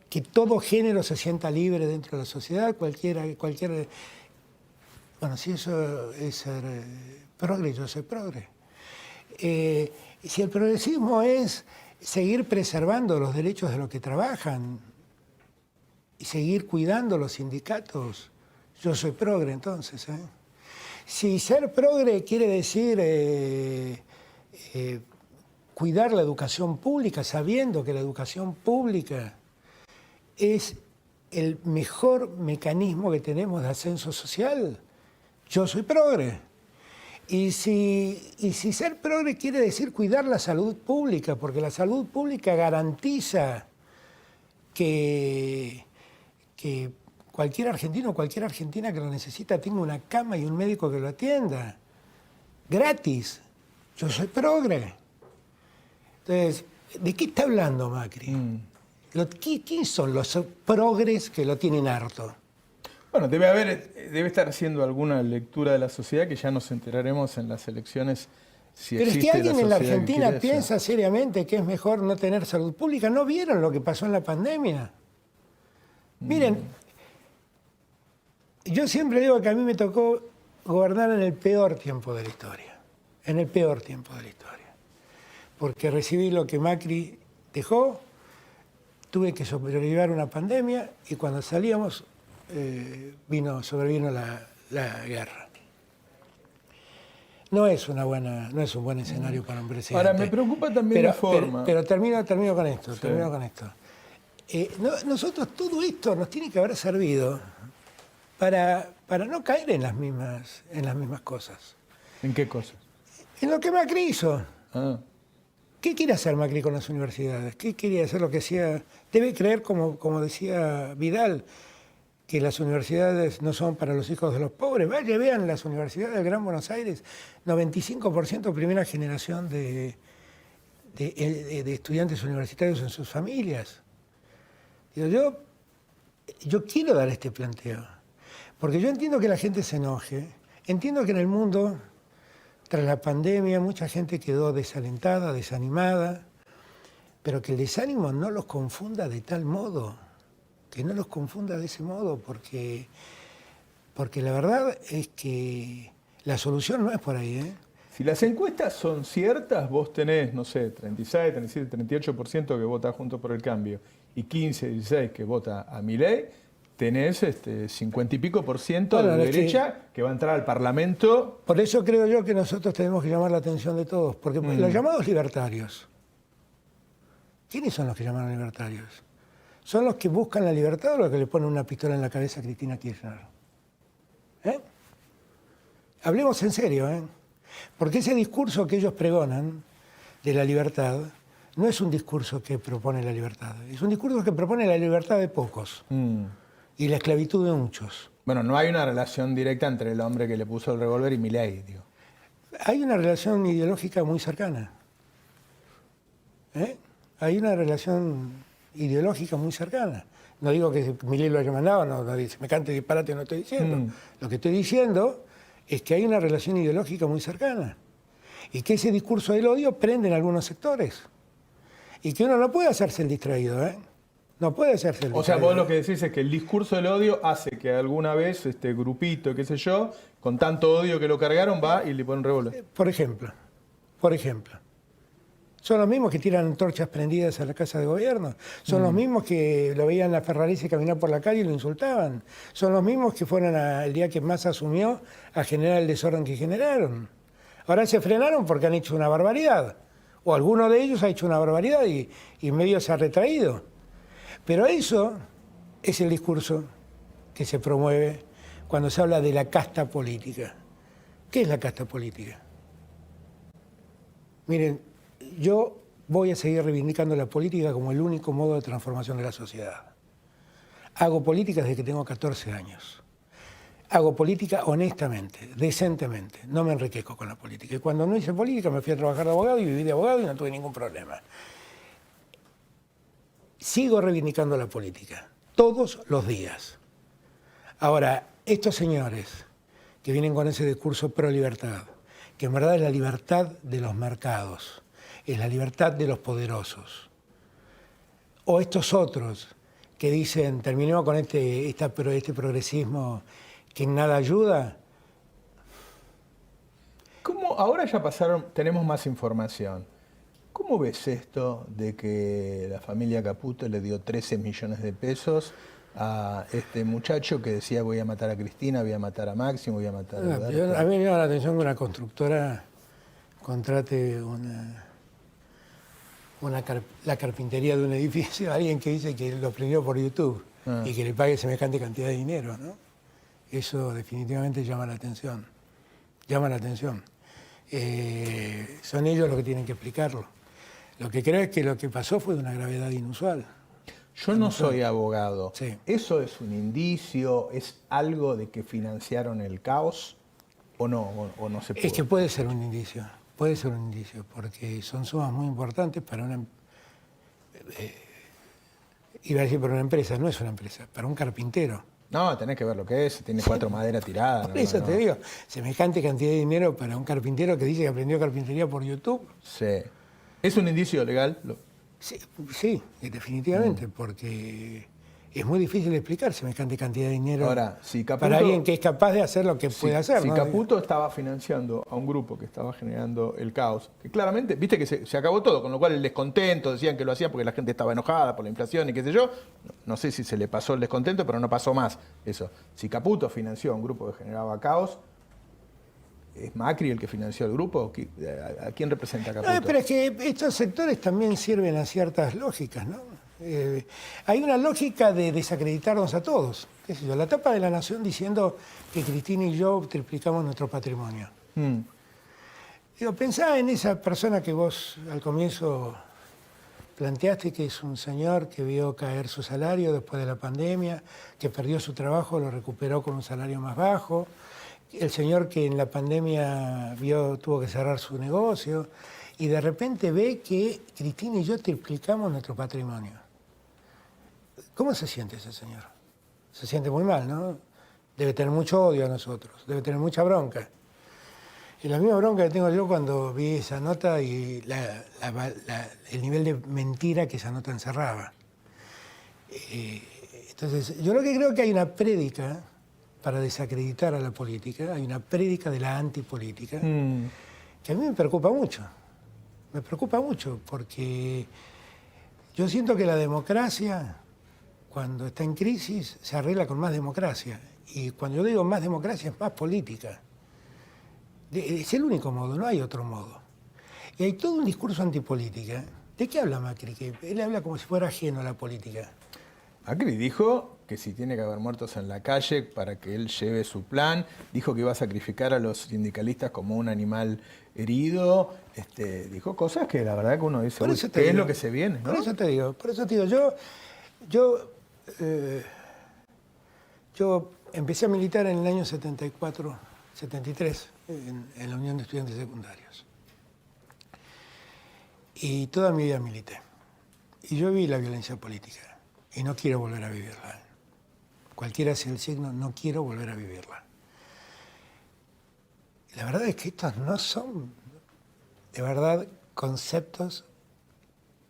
C: que todo género se sienta libre dentro de la sociedad, cualquier. Bueno, si eso es ser progre, yo soy progre. Si el progresismo es seguir preservando los derechos de los que trabajan y seguir cuidando los sindicatos, yo soy progre entonces. Si ser progre quiere decir cuidar la educación pública, sabiendo que la educación pública es el mejor mecanismo que tenemos de ascenso social, yo soy progre. Y si ser progre quiere decir cuidar la salud pública, porque la salud pública garantiza que cualquier argentino o cualquier argentina que lo necesita tenga una cama y un médico que lo atienda, gratis. Yo soy progre. Entonces, ¿de qué está hablando Macri? ¿Quién son los progres que lo tienen harto?
B: Bueno, debe estar haciendo alguna lectura de la sociedad que ya nos enteraremos en las elecciones si
C: Pero es que
B: existe
C: alguien en la
B: sociedad que
C: Argentina
B: quiere eso.
C: piensa seriamente que es mejor no tener salud pública. ¿No vieron lo que pasó en la pandemia? Miren, yo siempre digo que a mí me tocó gobernar en el peor tiempo de la historia. En el peor tiempo de la historia. Porque recibí lo que Macri dejó, tuve que sobrevivir una pandemia y cuando salíamos sobrevino la guerra. No es un buen escenario para un presidente.
B: Ahora, me preocupa también la forma.
C: Pero termino con esto. Nosotros todo esto nos tiene que haber servido para no caer en las mismas cosas.
B: ¿En qué cosas?
C: En lo que Macri hizo.
B: Ah.
C: ¿Qué quiere hacer Macri con las universidades? ¿Qué quería hacer lo que hacía? Debe creer, como decía Vidal, que las universidades no son para los hijos de los pobres. Vaya, vean las universidades del Gran Buenos Aires, 95% primera generación de estudiantes universitarios en sus familias. Digo, yo quiero dar este planteo, porque yo entiendo que la gente se enoje, entiendo que en el mundo, tras la pandemia, mucha gente quedó desalentada, desanimada, pero que el desánimo no los confunda de tal modo, que no los confunda de ese modo, porque la verdad es que la solución no es por ahí, ¿eh?
B: Si las encuestas son ciertas, vos tenés, no sé, 36, 37, 38% que vota Juntos por el Cambio y 15, 16 que vota a Milei, tenés 50 y pico por ciento de
C: Bueno, es
B: derecha que va a entrar al Parlamento.
C: Por eso creo yo que nosotros tenemos que llamar la atención de todos, porque los llamados libertarios, ¿quiénes son los que llaman libertarios? ¿Son los que buscan la libertad o los que le ponen una pistola en la cabeza a Cristina Kirchner? ¿Eh? Hablemos en serio, ¿eh? Porque ese discurso que ellos pregonan de la libertad no es un discurso que propone la libertad, es un discurso que propone la libertad de pocos y la esclavitud de muchos.
B: Bueno, no hay una relación directa entre el hombre que le puso el revólver y Milei, digo.
C: Hay una relación ideológica muy cercana. ¿Eh? Hay una relación ideológica muy cercana. No digo que Milei lo haya mandado, no dice, me cante disparate, no estoy diciendo. Lo que estoy diciendo es que hay una relación ideológica muy cercana y que ese discurso del odio prende en algunos sectores y que uno no puede hacerse el distraído, ¿eh? No puede hacerse el distraído.
B: O sea, vos lo que decís es que el discurso del odio hace que alguna vez este grupito, qué sé yo, con tanto odio que lo cargaron, va y le pone un revólver.
C: Por ejemplo, son los mismos que tiran antorchas prendidas a la casa de gobierno, son los mismos que lo veían a Ferrarese caminar por la calle y lo insultaban, son los mismos que fueron el día que Massa asumió a generar el desorden que generaron. Ahora se frenaron porque han hecho una barbaridad, o alguno de ellos ha hecho una barbaridad y medio se ha retraído. Pero eso es el discurso que se promueve cuando se habla de la casta política. ¿Qué es la casta política? Miren, yo voy a seguir reivindicando la política como el único modo de transformación de la sociedad. Hago política desde que tengo 14 años. Hago política honestamente, decentemente. No me enriquezco con la política. Y cuando no hice política me fui a trabajar de abogado y viví de abogado y no tuve ningún problema. Sigo reivindicando la política, todos los días. Ahora, estos señores que vienen con ese discurso pro libertad, que en verdad es la libertad de los mercados, es la libertad de los poderosos. O estos otros que dicen, terminemos con este progresismo que en nada ayuda.
B: ¿Cómo? Ahora ya pasaron, tenemos más información. ¿Cómo ves esto de que la familia Caputo le dio 13 millones de pesos a este muchacho que decía voy a matar a Cristina, voy a matar a Máximo, voy a matar a Alberto?
C: A mí me llama la atención que una constructora contrate la carpintería de un edificio a alguien que dice que lo aprendió por YouTube y que le pague semejante cantidad de dinero, ¿no? Eso definitivamente llama la atención. Llama la atención. Son ellos los que tienen que explicarlo. Lo que creo es que lo que pasó fue de una gravedad inusual.
B: Yo no soy abogado.
C: Sí.
B: ¿Eso es un indicio? ¿Es algo de que financiaron el caos? ¿O no se puede?
C: Es que puede ser un indicio, porque son sumas muy importantes para una... iba a decir para una empresa, no es una empresa, para un carpintero.
B: No, tenés que ver lo que es, tiene 4 maderas tiradas.
C: Por eso te digo, semejante cantidad de dinero para un carpintero que dice que aprendió carpintería por YouTube.
B: Sí. ¿Es un indicio legal?
C: Sí, definitivamente, porque es muy difícil explicar semejante cantidad de dinero
B: ahora, si Caputo,
C: para alguien que es capaz de hacer lo que puede hacer.
B: Si
C: ¿no?
B: Caputo estaba financiando a un grupo que estaba generando el caos, que claramente, viste que se acabó todo, con lo cual el descontento, decían que lo hacían porque la gente estaba enojada por la inflación y qué sé yo, no sé si se le pasó el descontento, pero no pasó más eso. Si Caputo financió a un grupo que generaba caos, ¿es Macri el que financió el grupo? ¿A quién representa Caputo?
C: No, pero es que estos sectores también sirven a ciertas lógicas, ¿no? Hay una lógica de desacreditarnos a todos. ¿Qué sé yo? La tapa de La Nación diciendo que Cristina y yo triplicamos nuestro patrimonio. Digo, pensá en esa persona que vos al comienzo planteaste, que es un señor que vio caer su salario después de la pandemia, que perdió su trabajo, lo recuperó con un salario más bajo. El señor que en la pandemia tuvo que cerrar su negocio y de repente ve que Cristina y yo triplicamos nuestro patrimonio. ¿Cómo se siente ese señor? Se siente muy mal, ¿no? Debe tener mucho odio a nosotros, debe tener mucha bronca. Y la misma bronca que tengo yo cuando vi esa nota y el nivel de mentira que esa nota encerraba. Entonces, yo lo que creo es que hay una prédica para desacreditar a la política, hay una prédica de la antipolítica, que a mí me preocupa mucho. Me preocupa mucho porque yo siento que la democracia, cuando está en crisis, se arregla con más democracia. Y cuando yo digo más democracia, es más política. Es el único modo, no hay otro modo. Y hay todo un discurso antipolítica. ¿De qué habla Macri? Que él habla como si fuera ajeno a la política.
B: Macri dijo que si tiene que haber muertos en la calle para que él lleve su plan, dijo que iba a sacrificar a los sindicalistas como un animal herido, dijo cosas que la verdad que uno dice, ¿qué es lo que se viene? ¿No?
C: Por eso te digo, yo empecé a militar en el año 74, 73, en la Unión de Estudiantes Secundarios. Y toda mi vida milité. Y yo vi la violencia política y no quiero volver a vivirla. Cualquiera sea el signo, no quiero volver a vivirla. La verdad es que estos no son, de verdad, conceptos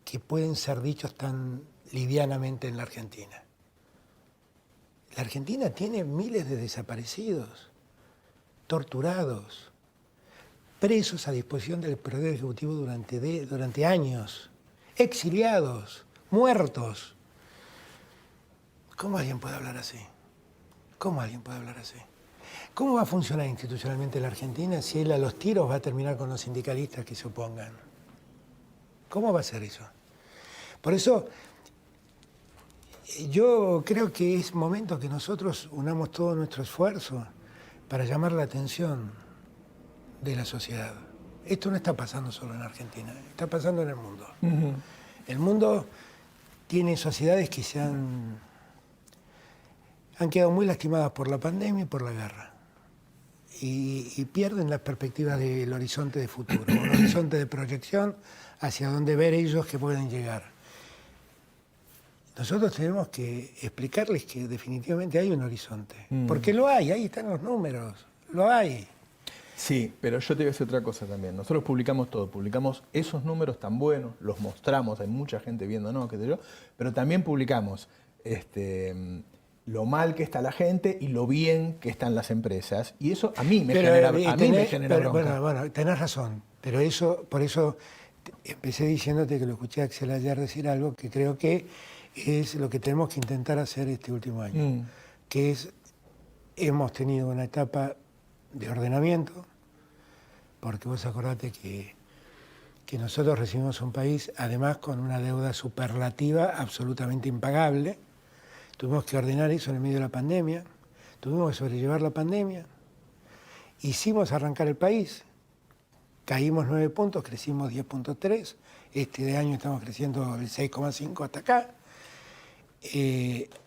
C: que pueden ser dichos tan livianamente en la Argentina. La Argentina tiene miles de desaparecidos, torturados, presos a disposición del Poder Ejecutivo durante años, exiliados, muertos. ¿Cómo alguien puede hablar así? ¿Cómo alguien puede hablar así? ¿Cómo va a funcionar institucionalmente la Argentina si él a los tiros va a terminar con los sindicalistas que se opongan? ¿Cómo va a ser eso? Por eso, yo creo que es momento que nosotros unamos todo nuestro esfuerzo para llamar la atención de la sociedad. Esto no está pasando solo en Argentina, está pasando en el mundo. El mundo tiene sociedades que han quedado muy lastimadas por la pandemia y por la guerra. Y pierden las perspectivas del horizonte de futuro, un horizonte de proyección hacia donde ver ellos que pueden llegar. Nosotros tenemos que explicarles que definitivamente hay un horizonte, porque lo hay, ahí están los números, lo hay.
B: Sí, pero yo te voy a decir otra cosa también. Nosotros publicamos todo, publicamos esos números tan buenos, los mostramos, hay mucha gente viéndonos, qué sé yo, pero también publicamos lo mal que está la gente y lo bien que están las empresas. Y eso a mí me genera bronca.
C: Bueno, tenés razón, pero eso, por eso empecé diciéndote que lo escuché a Axel ayer decir algo que creo que es lo que tenemos que intentar hacer este último año, que es, hemos tenido una etapa de ordenamiento, porque vos acordate que nosotros recibimos un país, además con una deuda superlativa absolutamente impagable. Tuvimos que ordenar eso en el medio de la pandemia, tuvimos que sobrellevar la pandemia, hicimos arrancar el país, caímos 9 puntos, crecimos 10.3, de año estamos creciendo el 6,5 hasta acá.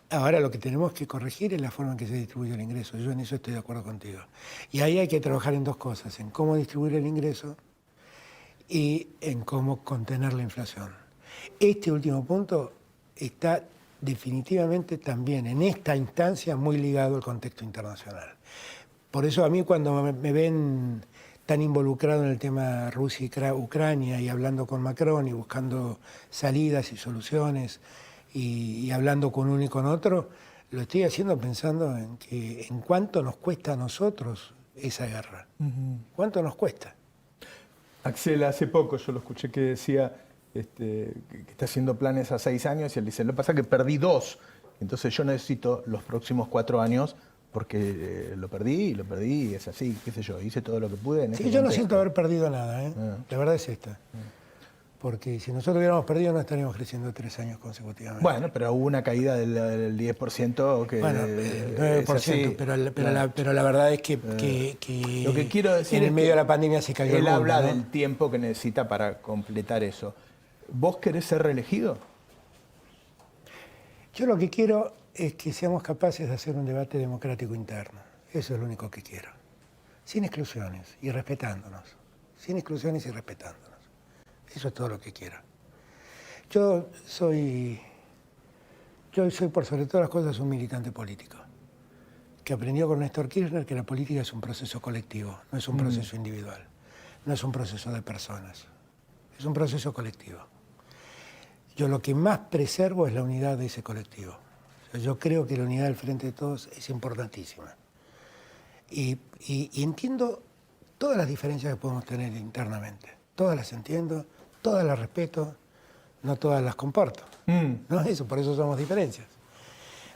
C: Ahora lo que tenemos que corregir es la forma en que se distribuye el ingreso. Yo en eso estoy de acuerdo contigo. Y ahí hay que trabajar en dos cosas, en cómo distribuir el ingreso y en cómo contener la inflación. Este último punto está definitivamente también en esta instancia muy ligado al contexto internacional. Por eso a mí cuando me ven tan involucrado en el tema Rusia-Ucrania y hablando con Macron y buscando salidas y soluciones y hablando con uno y con otro, lo estoy haciendo pensando en cuánto nos cuesta a nosotros esa guerra. ¿Cuánto nos cuesta?
B: Axel, hace poco yo lo escuché que decía que está haciendo planes a 6 años y él dice, lo que pasa es que perdí 2, entonces yo necesito los próximos 4 años porque lo perdí y es así, qué sé yo, hice todo lo que pude. En
C: sí, yo no siento haber perdido nada, La verdad es esta. Porque si nosotros hubiéramos perdido no estaríamos creciendo 3 años consecutivamente.
B: Bueno, pero hubo una caída del 10% que...
C: Bueno, el 9%, pero la verdad es que
B: lo que quiero decir
C: en el medio de la pandemia se cayó el mundo.
B: Él habla del tiempo que necesita para completar eso. ¿Vos querés ser reelegido?
C: Yo lo que quiero es que seamos capaces de hacer un debate democrático interno. Eso es lo único que quiero. Sin exclusiones y respetándonos. Sin exclusiones y respetándonos. Eso es todo lo que quiero. Yo soy por sobre todas las cosas un militante político. que aprendió con Néstor Kirchner que la política es un proceso colectivo, no es un proceso individual, no es un proceso de personas, es un proceso colectivo. Yo lo que más preservo es la unidad de ese colectivo. O sea, yo creo que la unidad del Frente de Todos es importantísima. Y entiendo todas las diferencias que podemos tener internamente. Todas las entiendo, todas las respeto, no todas las comparto. No es eso, por eso somos diferencias.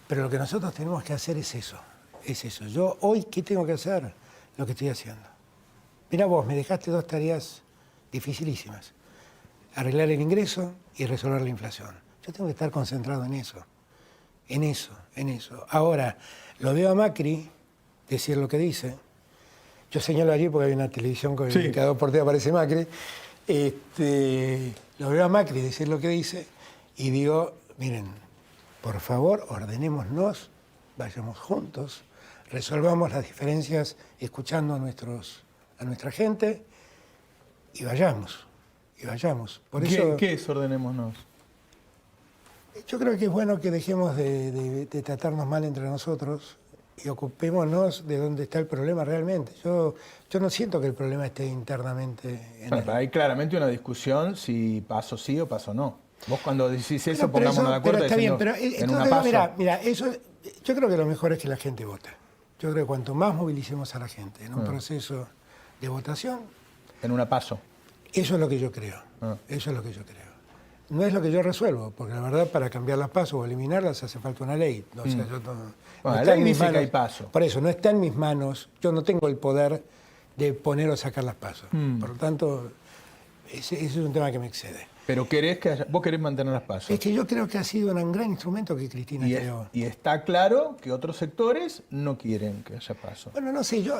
C: Pero lo que nosotros tenemos que hacer es eso. Es eso. Yo hoy, ¿qué tengo que hacer? Lo que estoy haciendo. Mira vos, me dejaste 2 tareas dificilísimas. Arreglar el ingreso y resolver la inflación. Yo tengo que estar concentrado en eso. En eso, en eso. Ahora, lo veo a Macri decir lo que dice. Yo señalo allí porque hay una televisión con
B: Sí.
C: cada 2 por 3 aparece Macri. Lo veo a Macri decir lo que dice y digo, miren, por favor, ordenémonos, vayamos juntos, resolvamos las diferencias escuchando a nuestra gente y vayamos. Por eso,
B: ¿Qué es ordenémonos?
C: yo creo que es bueno que dejemos de tratarnos mal entre nosotros y ocupémonos de dónde está el problema realmente. Yo no siento que el problema esté internamente en él.
B: Hay claramente una discusión si paso sí o paso no. Vos cuando decís eso,
C: Pero
B: pongámonos de acuerdo
C: pero está bien,
B: diciendo,
C: pero
B: en una
C: entonces,
B: paso.
C: mira, eso, yo creo que lo mejor es que la gente vote. Yo creo que cuanto más movilicemos a la gente en un proceso de votación,
B: En una paso.
C: eso es lo que yo creo. Eso es lo que yo creo. No es lo que yo resuelvo, porque la verdad para cambiar las pasos o eliminarlas hace falta una ley. O sea, yo no
B: La
C: está
B: ley
C: en mis
B: dice que
C: manos.
B: hay paso.
C: Por eso, no está en mis manos. Yo no tengo el poder de poner o sacar las pasos. Por lo tanto, ese es un tema que me excede.
B: Pero vos querés mantener las pasos.
C: Es que yo creo que ha sido un gran instrumento que Cristina creó.
B: Y está claro que otros sectores no quieren que haya paso.
C: Bueno, no sé, yo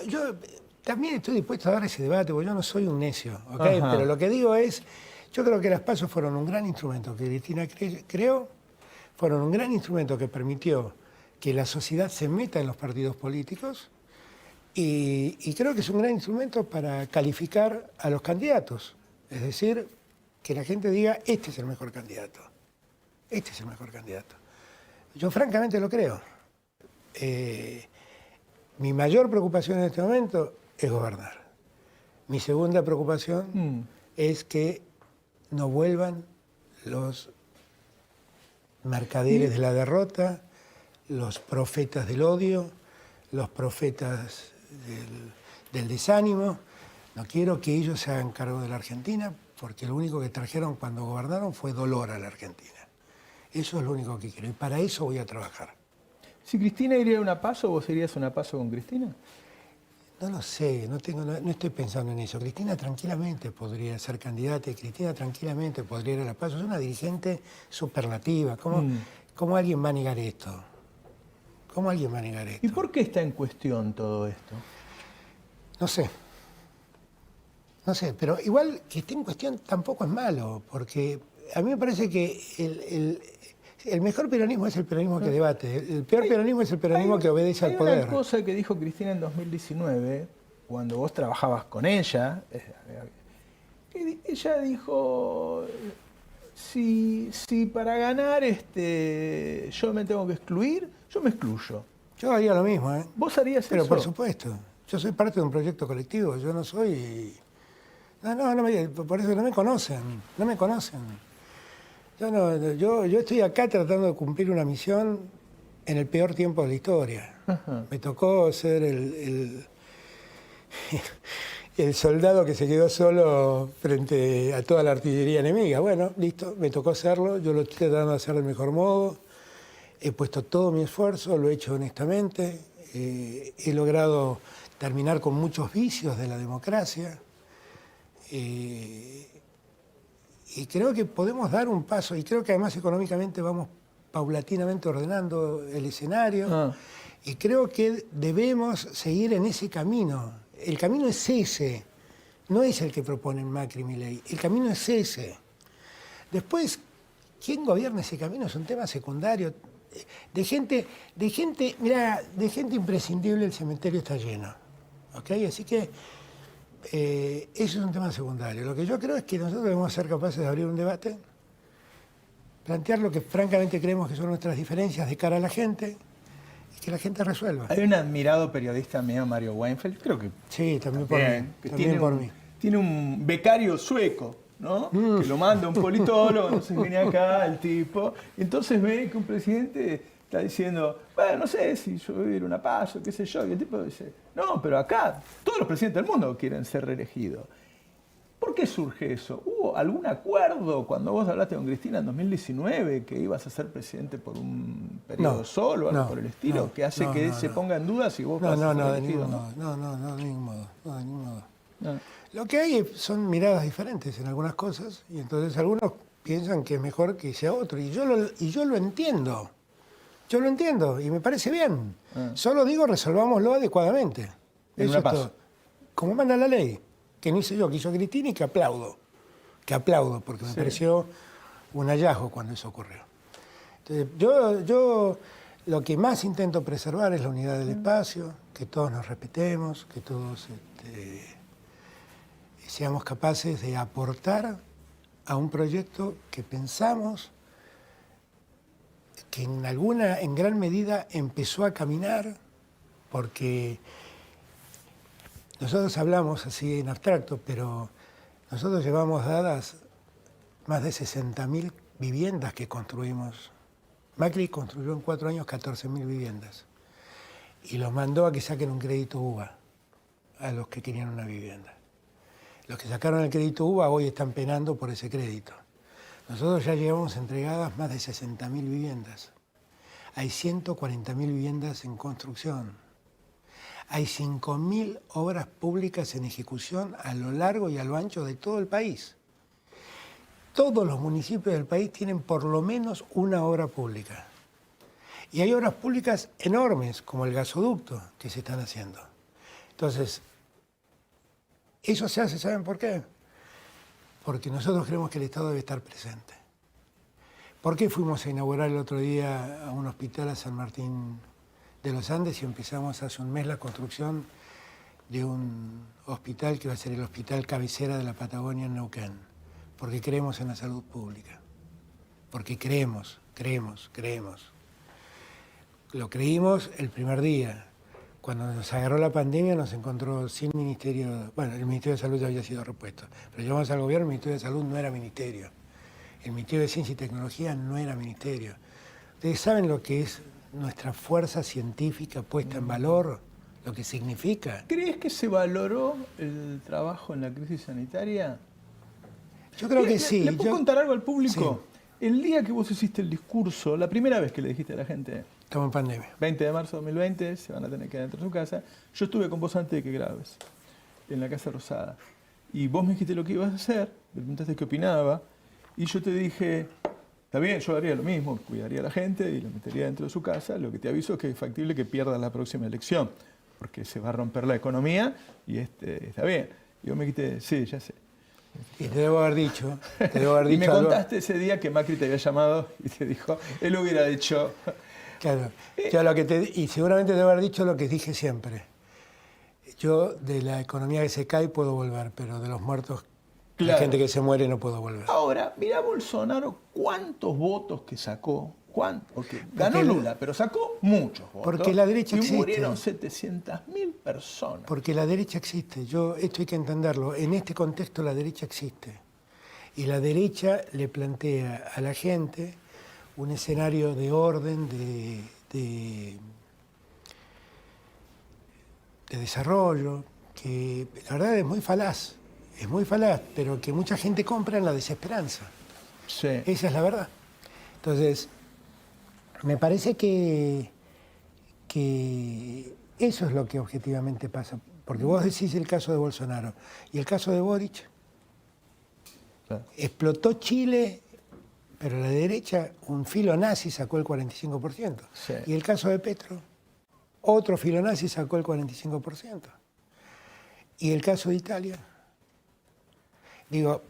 C: también estoy dispuesto a dar ese debate, porque yo no soy un necio, ¿ok?
B: Ajá.
C: Pero lo que digo es, yo creo que las pasos fueron un gran instrumento que Cristina creó, fueron un gran instrumento que permitió que la sociedad se meta en los partidos políticos y creo que es un gran instrumento para calificar a los candidatos. Es decir, que la gente diga, este es el mejor candidato. Este es el mejor candidato. Yo francamente lo creo. Mi mayor preocupación en este momento es gobernar. Mi segunda preocupación es que no vuelvan los mercaderes de la derrota, los profetas del odio, los profetas del desánimo. No quiero que ellos se hagan cargo de la Argentina, porque lo único que trajeron cuando gobernaron fue dolor a la Argentina. Eso es lo único que quiero y para eso voy a trabajar.
B: Si Cristina iría a una paso, ¿vos irías a una paso con Cristina?
C: No lo sé, no estoy pensando en eso. Cristina tranquilamente podría ser candidata y Cristina tranquilamente podría ir a la PASO. Es una dirigente superlativa. ¿Cómo alguien va a negar esto? ¿Cómo alguien va a negar esto?
B: ¿Y por qué está en cuestión todo esto?
C: No sé. No sé, pero igual que esté en cuestión tampoco es malo, porque a mí me parece que el mejor peronismo es el peronismo que debate. El peor peronismo es el peronismo que obedece al poder.
B: Hay una cosa que dijo Cristina en 2019, cuando vos trabajabas con ella, que ella dijo, si para ganar yo me tengo que excluir, yo me excluyo.
C: Yo haría lo mismo, ¿eh?
B: ¿Vos harías
C: Pero
B: eso?
C: por supuesto. Yo soy parte de un proyecto colectivo. Yo no soy... por eso no me conocen. No me conocen. Yo estoy acá tratando de cumplir una misión en el peor tiempo de la historia.
B: Ajá.
C: Me tocó ser el soldado que se quedó solo frente a toda la artillería enemiga. Bueno, listo, me tocó hacerlo. Yo lo estoy tratando de hacer del mejor modo. He puesto todo mi esfuerzo, lo he hecho honestamente. He logrado terminar con muchos vicios de la democracia. Y creo que podemos dar un paso, y creo que además económicamente vamos paulatinamente ordenando el escenario, y creo que debemos seguir en ese camino. El camino es ese, no es el que proponen Macri y Milei, el camino es ese. Después, ¿quién gobierna ese camino? Es un tema secundario. De gente imprescindible el cementerio está lleno. ¿Ok? Así que eso es un tema secundario. Lo que yo creo es que nosotros debemos ser capaces de abrir un debate, plantear lo que francamente creemos que son nuestras diferencias de cara a la gente y que la gente resuelva.
B: Hay un admirado periodista mío, Mario Weinfeld, creo que
C: Sí, también por mí.
B: que
C: También por mí.
B: tiene un becario sueco, ¿no? Que lo manda un politólogo, entonces viene acá el tipo, y entonces ve que un presidente está diciendo, bueno, no sé si yo voy a ir a una paso, qué sé yo, y el tipo dice, no, pero acá todos los presidentes del mundo quieren ser reelegidos. ¿Por qué surge eso? ¿Hubo algún acuerdo cuando vos hablaste con Cristina en 2019 que ibas a ser presidente por un periodo solo o algo por el estilo, que hace que se ponga en duda si vos vas a ser
C: de
B: elegido
C: ningún
B: o
C: modo. No, de ningún modo. No, de ningún modo.
B: no?
C: Lo que hay son miradas diferentes en algunas cosas y entonces algunos piensan que es mejor que sea otro y yo lo entiendo. Yo lo entiendo y me parece bien. Solo digo resolvámoslo adecuadamente.
B: En una paso.
C: Como manda la ley, que no hice yo, que hizo Cristina y que aplaudo. Que aplaudo porque me pareció un hallazgo cuando eso ocurrió. Entonces, yo lo que más intento preservar es la unidad del espacio, que todos nos respetemos, que todos seamos capaces de aportar a un proyecto que pensamos que en gran medida empezó a caminar, porque nosotros hablamos así en abstracto, pero nosotros llevamos dadas más de 60.000 viviendas que construimos. Macri construyó en 4 años 14.000 viviendas y los mandó a que saquen un crédito UBA a los que querían una vivienda. Los que sacaron el crédito UBA hoy están penando por ese crédito. Nosotros ya llevamos entregadas más de 60.000 viviendas. Hay 140.000 viviendas en construcción. Hay 5.000 obras públicas en ejecución a lo largo y a lo ancho de todo el país. Todos los municipios del país tienen por lo menos una obra pública. Y hay obras públicas enormes, como el gasoducto, que se están haciendo. Entonces, eso se hace, ¿saben por qué? Porque nosotros creemos que el Estado debe estar presente. ¿Por qué fuimos a inaugurar el otro día a un hospital a San Martín de los Andes y empezamos hace un mes la construcción de un hospital que va a ser el hospital cabecera de la Patagonia en Neuquén? Porque creemos en la salud pública. Porque creemos. Lo creímos el primer día. Cuando nos agarró la pandemia nos encontró sin ministerio, bueno, el Ministerio de Salud ya había sido repuesto, pero llegamos al gobierno, el Ministerio de Salud no era ministerio. El Ministerio de Ciencia y Tecnología no era ministerio. Ustedes saben lo que es nuestra fuerza científica puesta en valor, lo que significa.
B: ¿Crees que se valoró el trabajo en la crisis sanitaria?
C: Yo creo que sí.
B: ¿Le puedo contar algo al público? Sí. El día que vos hiciste el discurso, la primera vez que le dijiste a la gente,
C: estamos en pandemia.
B: 20 de marzo de 2020, se van a tener que quedar dentro de su casa. Yo estuve con vos antes de que grabes, en la Casa Rosada. Y vos me dijiste lo que ibas a hacer, me preguntaste qué opinaba, y yo te dije, está bien, yo haría lo mismo, cuidaría a la gente y la metería dentro de su casa. Lo que te aviso es que es factible que pierdas la próxima elección, porque se va a romper la economía y está bien. Y vos me dijiste, sí, ya sé.
C: Y te debo haber dicho.
B: Y me contaste ese día que Macri te había llamado y te dijo, él hubiera dicho...
C: Claro, y seguramente debo haber dicho lo que dije siempre. Yo de la economía que se cae puedo volver, pero de los muertos, la gente que se muere no puedo volver.
B: Ahora, mira Bolsonaro, cuántos votos que sacó, porque ganó Lula, pero sacó muchos votos.
C: Porque la derecha existe.
B: Y murieron 700.000 personas.
C: Porque la derecha existe, esto hay que entenderlo. En este contexto la derecha existe. Y la derecha le plantea a la gente un escenario de orden, de desarrollo, que la verdad es muy falaz, pero que mucha gente compra en la desesperanza.
B: Sí.
C: Esa es la verdad. Entonces, me parece que eso es lo que objetivamente pasa. Porque vos decís el caso de Bolsonaro y el caso de Boric. Claro. Explotó Chile, pero la derecha, un filo nazi sacó el 45%.
B: Sí.
C: Y el caso de Petro, otro filo nazi sacó el 45%. Y el caso de Italia. Digo,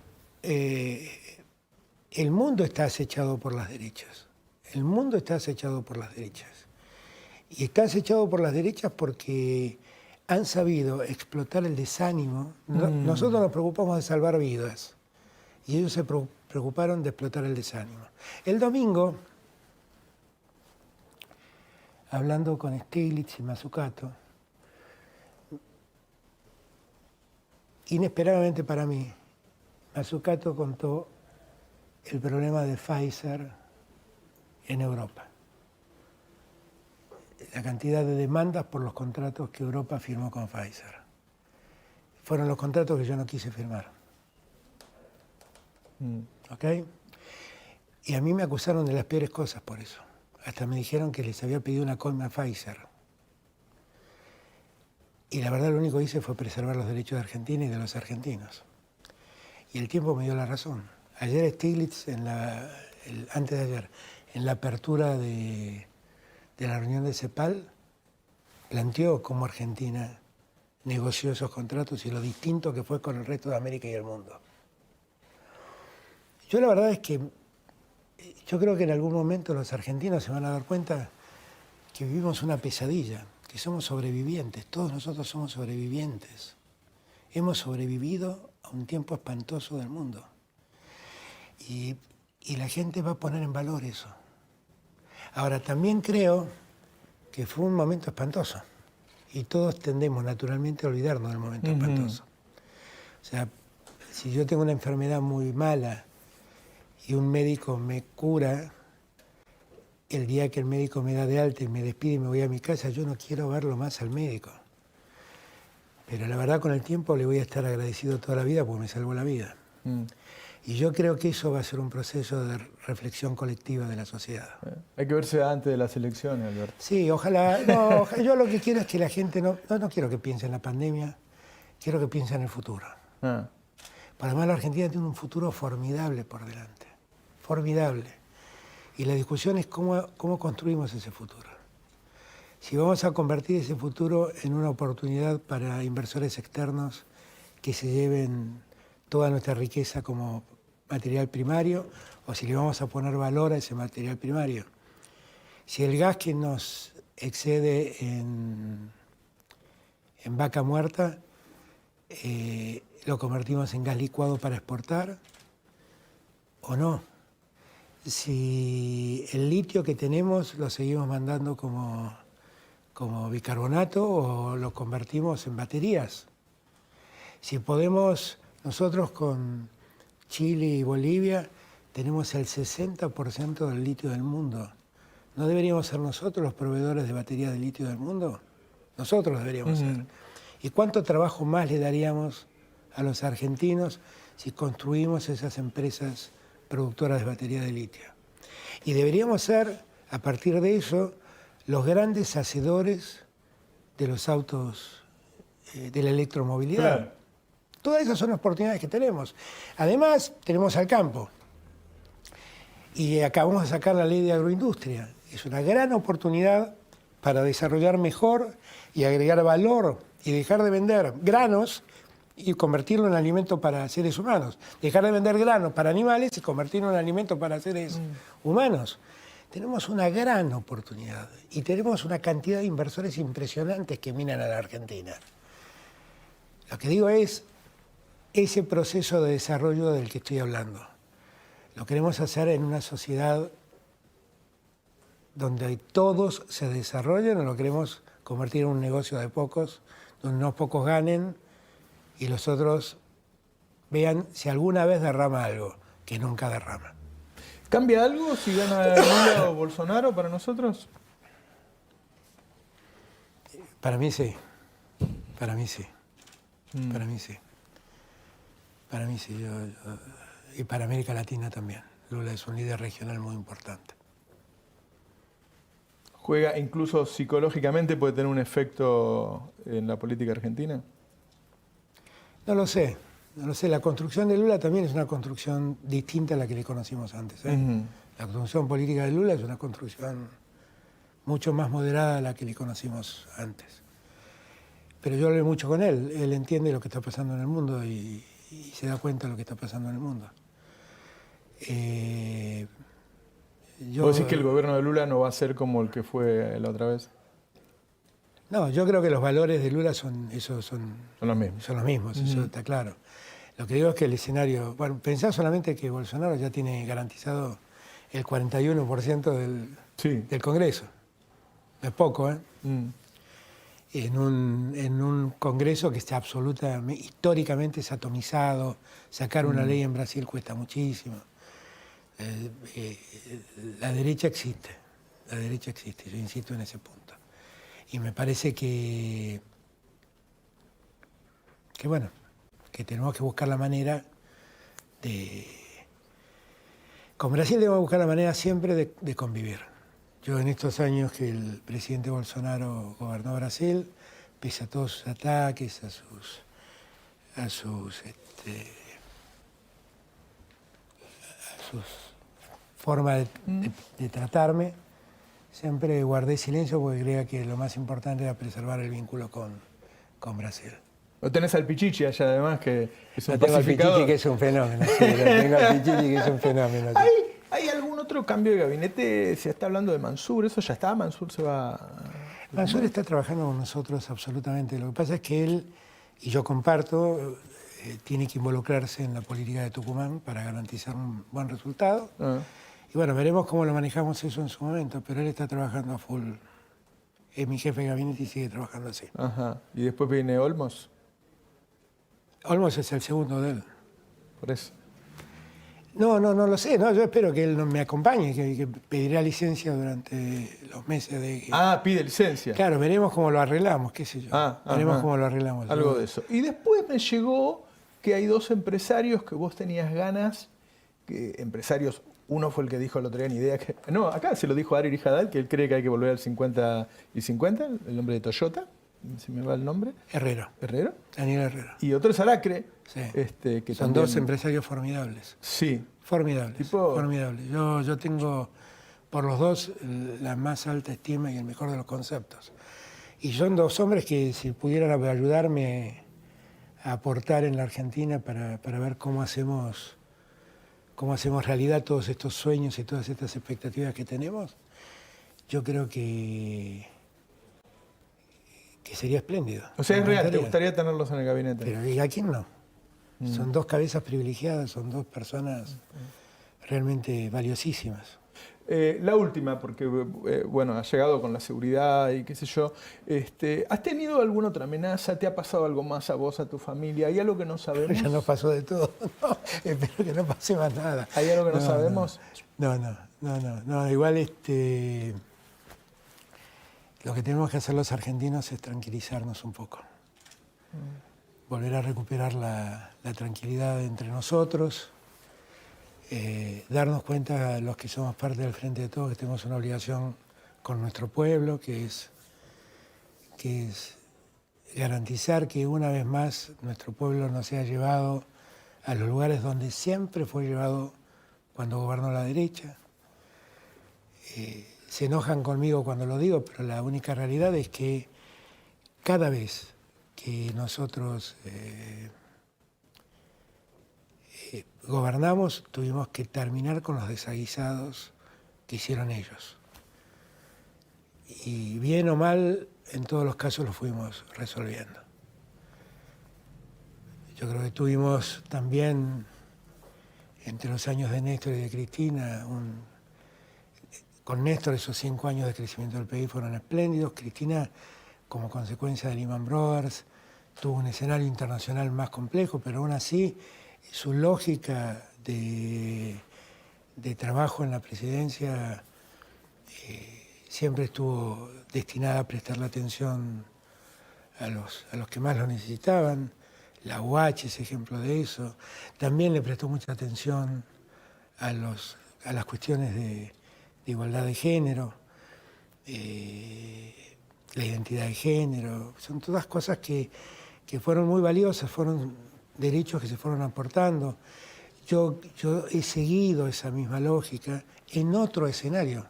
C: el mundo está acechado por las derechas. El mundo está acechado por las derechas. Y está acechado por las derechas porque han sabido explotar el desánimo. Nosotros nos preocupamos de salvar vidas. Y ellos se preocuparon de explotar el desánimo. El domingo hablando con Stiglitz y Mazzucato, inesperadamente para mí, Mazzucato contó el problema de Pfizer en Europa. La cantidad de demandas por los contratos que Europa firmó con Pfizer. Fueron los contratos que yo no quise firmar. ¿Ok? Y a mí me acusaron de las peores cosas por eso. Hasta me dijeron que les había pedido una coima a Pfizer. Y la verdad lo único que hice fue preservar los derechos de Argentina y de los argentinos. Y el tiempo me dio la razón. Ayer Stiglitz, antes de ayer, en la apertura de la reunión de CEPAL, planteó cómo Argentina negoció esos contratos y lo distinto que fue con el resto de América y el mundo. Yo la verdad es que yo creo que en algún momento los argentinos se van a dar cuenta que vivimos una pesadilla, que somos sobrevivientes, todos nosotros somos sobrevivientes. Hemos sobrevivido a un tiempo espantoso del mundo. Y la gente va a poner en valor eso. Ahora, también creo que fue un momento espantoso. Y todos tendemos naturalmente a olvidarnos del momento espantoso. O sea, si yo tengo una enfermedad muy mala y un médico me cura, el día que el médico me da de alta y me despide y me voy a mi casa, yo no quiero verlo más al médico. Pero la verdad, con el tiempo le voy a estar agradecido toda la vida porque me salvó la vida. Y yo creo que eso va a ser un proceso de reflexión colectiva de la sociedad.
B: Hay que verse antes de las elecciones, Alberto.
C: Sí, ojalá. No, yo lo que quiero es que la gente no quiero que piense en la pandemia, quiero que piense en el futuro. Para además la Argentina tiene un futuro formidable por delante. Formidable. Y la discusión es cómo construimos ese futuro. Si vamos a convertir ese futuro en una oportunidad para inversores externos que se lleven toda nuestra riqueza como material primario, o si le vamos a poner valor a ese material primario. Si el gas que nos excede en vaca muerta, lo convertimos en gas licuado para exportar, o no. Si el litio que tenemos lo seguimos mandando como bicarbonato o lo convertimos en baterías. Si podemos, nosotros con Chile y Bolivia tenemos el 60% del litio del mundo. ¿No deberíamos ser nosotros los proveedores de baterías de litio del mundo? Nosotros deberíamos ser. ¿Y cuánto trabajo más le daríamos a los argentinos si construimos esas empresas productoras de baterías de litio? Y deberíamos ser, a partir de eso, los grandes hacedores de los autos, de la electromovilidad. Claro. Todas esas son oportunidades que tenemos. Además, tenemos al campo. Y acabamos de sacar la ley de agroindustria. Es una gran oportunidad para desarrollar mejor y agregar valor y dejar de vender granos y convertirlo en alimento para seres humanos. Dejar de vender granos para animales y convertirlo en alimento para seres humanos. Tenemos una gran oportunidad y tenemos una cantidad de inversores impresionantes que miran a la Argentina. Lo que digo es, ese proceso de desarrollo del que estoy hablando, lo queremos hacer en una sociedad donde todos se desarrollen, o lo queremos convertir en un negocio de pocos, donde unos pocos ganen y los otros vean si alguna vez derrama algo, que nunca derrama.
B: ¿Cambia algo si gana Lula o Bolsonaro para nosotros?
C: Para mí sí. Para mí sí. Para mí sí. Para mí sí. Y para América Latina también. Lula es un líder regional muy importante.
B: ¿Juega incluso psicológicamente, puede tener un efecto en la política argentina?
C: No lo sé. No lo sé, la construcción de Lula también es una construcción distinta a la que le conocimos antes. La construcción política de Lula es una construcción mucho más moderada a la que le conocimos antes. Pero yo hablé mucho con él. Él entiende lo que está pasando en el mundo y se da cuenta de lo que está pasando en el mundo.
B: ¿Vos decís que el gobierno de Lula no va a ser como el que fue la otra vez?
C: No, yo creo que los valores de Lula son
B: los mismos.
C: Son los mismos, eso está claro. Lo que digo es que el escenario... Bueno, pensá solamente que Bolsonaro ya tiene garantizado el 41% del Congreso. No es poco, ¿eh?
B: Mm.
C: En un Congreso que está absolutamente, históricamente es atomizado. Sacar una ley en Brasil cuesta muchísimo. La derecha existe, yo insisto en ese punto. Y me parece que bueno, que tenemos que buscar la manera de... Con Brasil debemos buscar la manera siempre de convivir. Yo en estos años que el presidente Bolsonaro gobernó Brasil, pese a todos sus ataques, a sus formas de tratarme, siempre guardé silencio porque creía que lo más importante era preservar el vínculo con Brasil.
B: Lo tenés al Pichichi allá además, que es un
C: Lo tengo al
B: pacificador.
C: Pichichi, que es un fenómeno. Sí, lo tengo al Pichichi, que es un fenómeno. Sí.
B: ¿Hay algún otro cambio de gabinete? Se está hablando de Mansur, ¿eso ya está? ¿Mansur se va...?
C: Mansur está trabajando con nosotros absolutamente. Lo que pasa es que él, y yo comparto, tiene que involucrarse en la política de Tucumán para garantizar un buen resultado.
B: Ah.
C: Y bueno, veremos cómo lo manejamos eso en su momento, pero él está trabajando a full. Es mi jefe de gabinete y sigue trabajando así.
B: Ajá. ¿Y después viene Olmos?
C: Olmos es el segundo de él.
B: Por eso.
C: No lo sé. No, yo espero que él me acompañe, que pedirá licencia durante los meses de...
B: Pide licencia.
C: Claro, veremos cómo lo arreglamos, qué sé yo. Veremos
B: ajá.
C: cómo lo arreglamos.
B: Algo de eso. Y después me llegó que hay dos empresarios que vos tenías ganas, empresarios, uno fue el que dijo el otro día, ni idea que... No, acá se lo dijo Ari Haddad, que él cree que hay que volver al 50 y 50, el nombre de Toyota, se me va el nombre.
C: Herrero. Daniel Herrero.
B: Y otro es Aracre.
C: Sí.
B: Que
C: son
B: también...
C: dos empresarios formidables.
B: Sí.
C: Formidables. Formidables. Yo tengo por los dos la más alta estima y el mejor de los conceptos. Y son dos hombres que si pudieran ayudarme a aportar en la Argentina para ver cómo hacemos realidad todos estos sueños y todas estas expectativas que tenemos, yo creo que sería espléndido.
B: O sea, es real, ¿te gustaría tenerlos en el gabinete?
C: Pero ¿y a quién no? Son dos cabezas privilegiadas, son dos personas realmente valiosísimas.
B: La última, porque bueno, has llegado con la seguridad y qué sé yo. ¿Has tenido alguna otra amenaza? ¿Te ha pasado algo más a vos, a tu familia? ¿Hay algo que no sabemos?
C: Ya nos pasó de todo. No, espero que no pase más nada.
B: ¿Hay algo que no sabemos?
C: No. Igual lo que tenemos que hacer los argentinos es tranquilizarnos un poco. Volver a recuperar la tranquilidad entre nosotros. Darnos cuenta, los que somos parte del Frente de Todos, que tenemos una obligación con nuestro pueblo, que es garantizar que una vez más nuestro pueblo no sea llevado a los lugares donde siempre fue llevado cuando gobernó la derecha. Se enojan conmigo cuando lo digo, pero la única realidad es que cada vez que nosotros gobernamos, tuvimos que terminar con los desaguisados que hicieron ellos. Y bien o mal, en todos los casos lo fuimos resolviendo. Yo creo que tuvimos también, entre los años de Néstor y de Cristina, con Néstor esos 5 años de crecimiento del país fueron espléndidos. Cristina, como consecuencia de Lehman Brothers, tuvo un escenario internacional más complejo, pero aún así su lógica de trabajo en la presidencia siempre estuvo destinada a prestarle atención a los que más lo necesitaban. La UH es ejemplo de eso. También le prestó mucha atención a las cuestiones de igualdad de género, la identidad de género. Son todas cosas que fueron muy valiosas, fueron derechos que se fueron aportando. Yo he seguido esa misma lógica en otro escenario.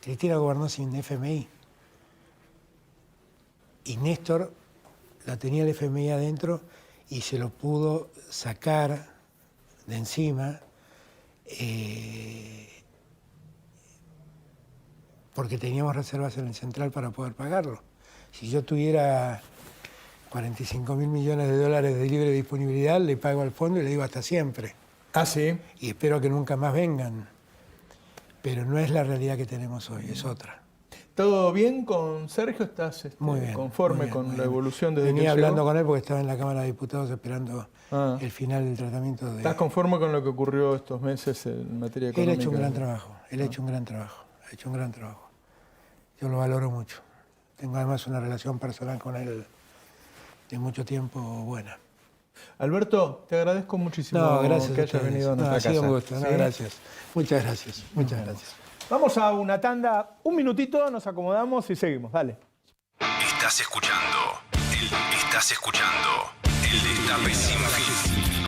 C: Cristina gobernó sin FMI. Y Néstor la tenía el FMI adentro y se lo pudo sacar de encima porque teníamos reservas en el central para poder pagarlo. Si yo tuviera 45.000 millones de dólares de libre disponibilidad, le pago al fondo y le digo hasta siempre.
B: Ah, sí.
C: Y espero que nunca más vengan. Pero no es la realidad que tenemos hoy, es otra.
B: ¿Todo bien con Sergio? ¿Estás
C: Muy bien,
B: conforme
C: muy bien,
B: con
C: muy
B: la
C: bien.
B: evolución desde
C: Venía
B: que
C: hablando
B: llegó?
C: con él porque estaba en la Cámara de Diputados esperando el final del tratamiento de...
B: ¿Estás conforme con lo que ocurrió estos meses en materia
C: Él
B: económica?
C: ha hecho un gran trabajo, él ha hecho un gran trabajo, ha hecho un gran trabajo. Yo lo valoro mucho. Tengo además una relación personal con él de mucho tiempo buena.
B: Alberto, te agradezco muchísimo
C: No, gracias
B: que
C: a
B: hayas
C: ustedes.
B: venido a nuestra
C: Ha
B: casa.
C: sido un gusto, no,
B: ¿Sí?
C: gracias. Muchas gracias, muchas gracias.
B: Vamos a una tanda, un minutito, nos acomodamos y seguimos. Dale.
D: Estás escuchando el Destape sin fin.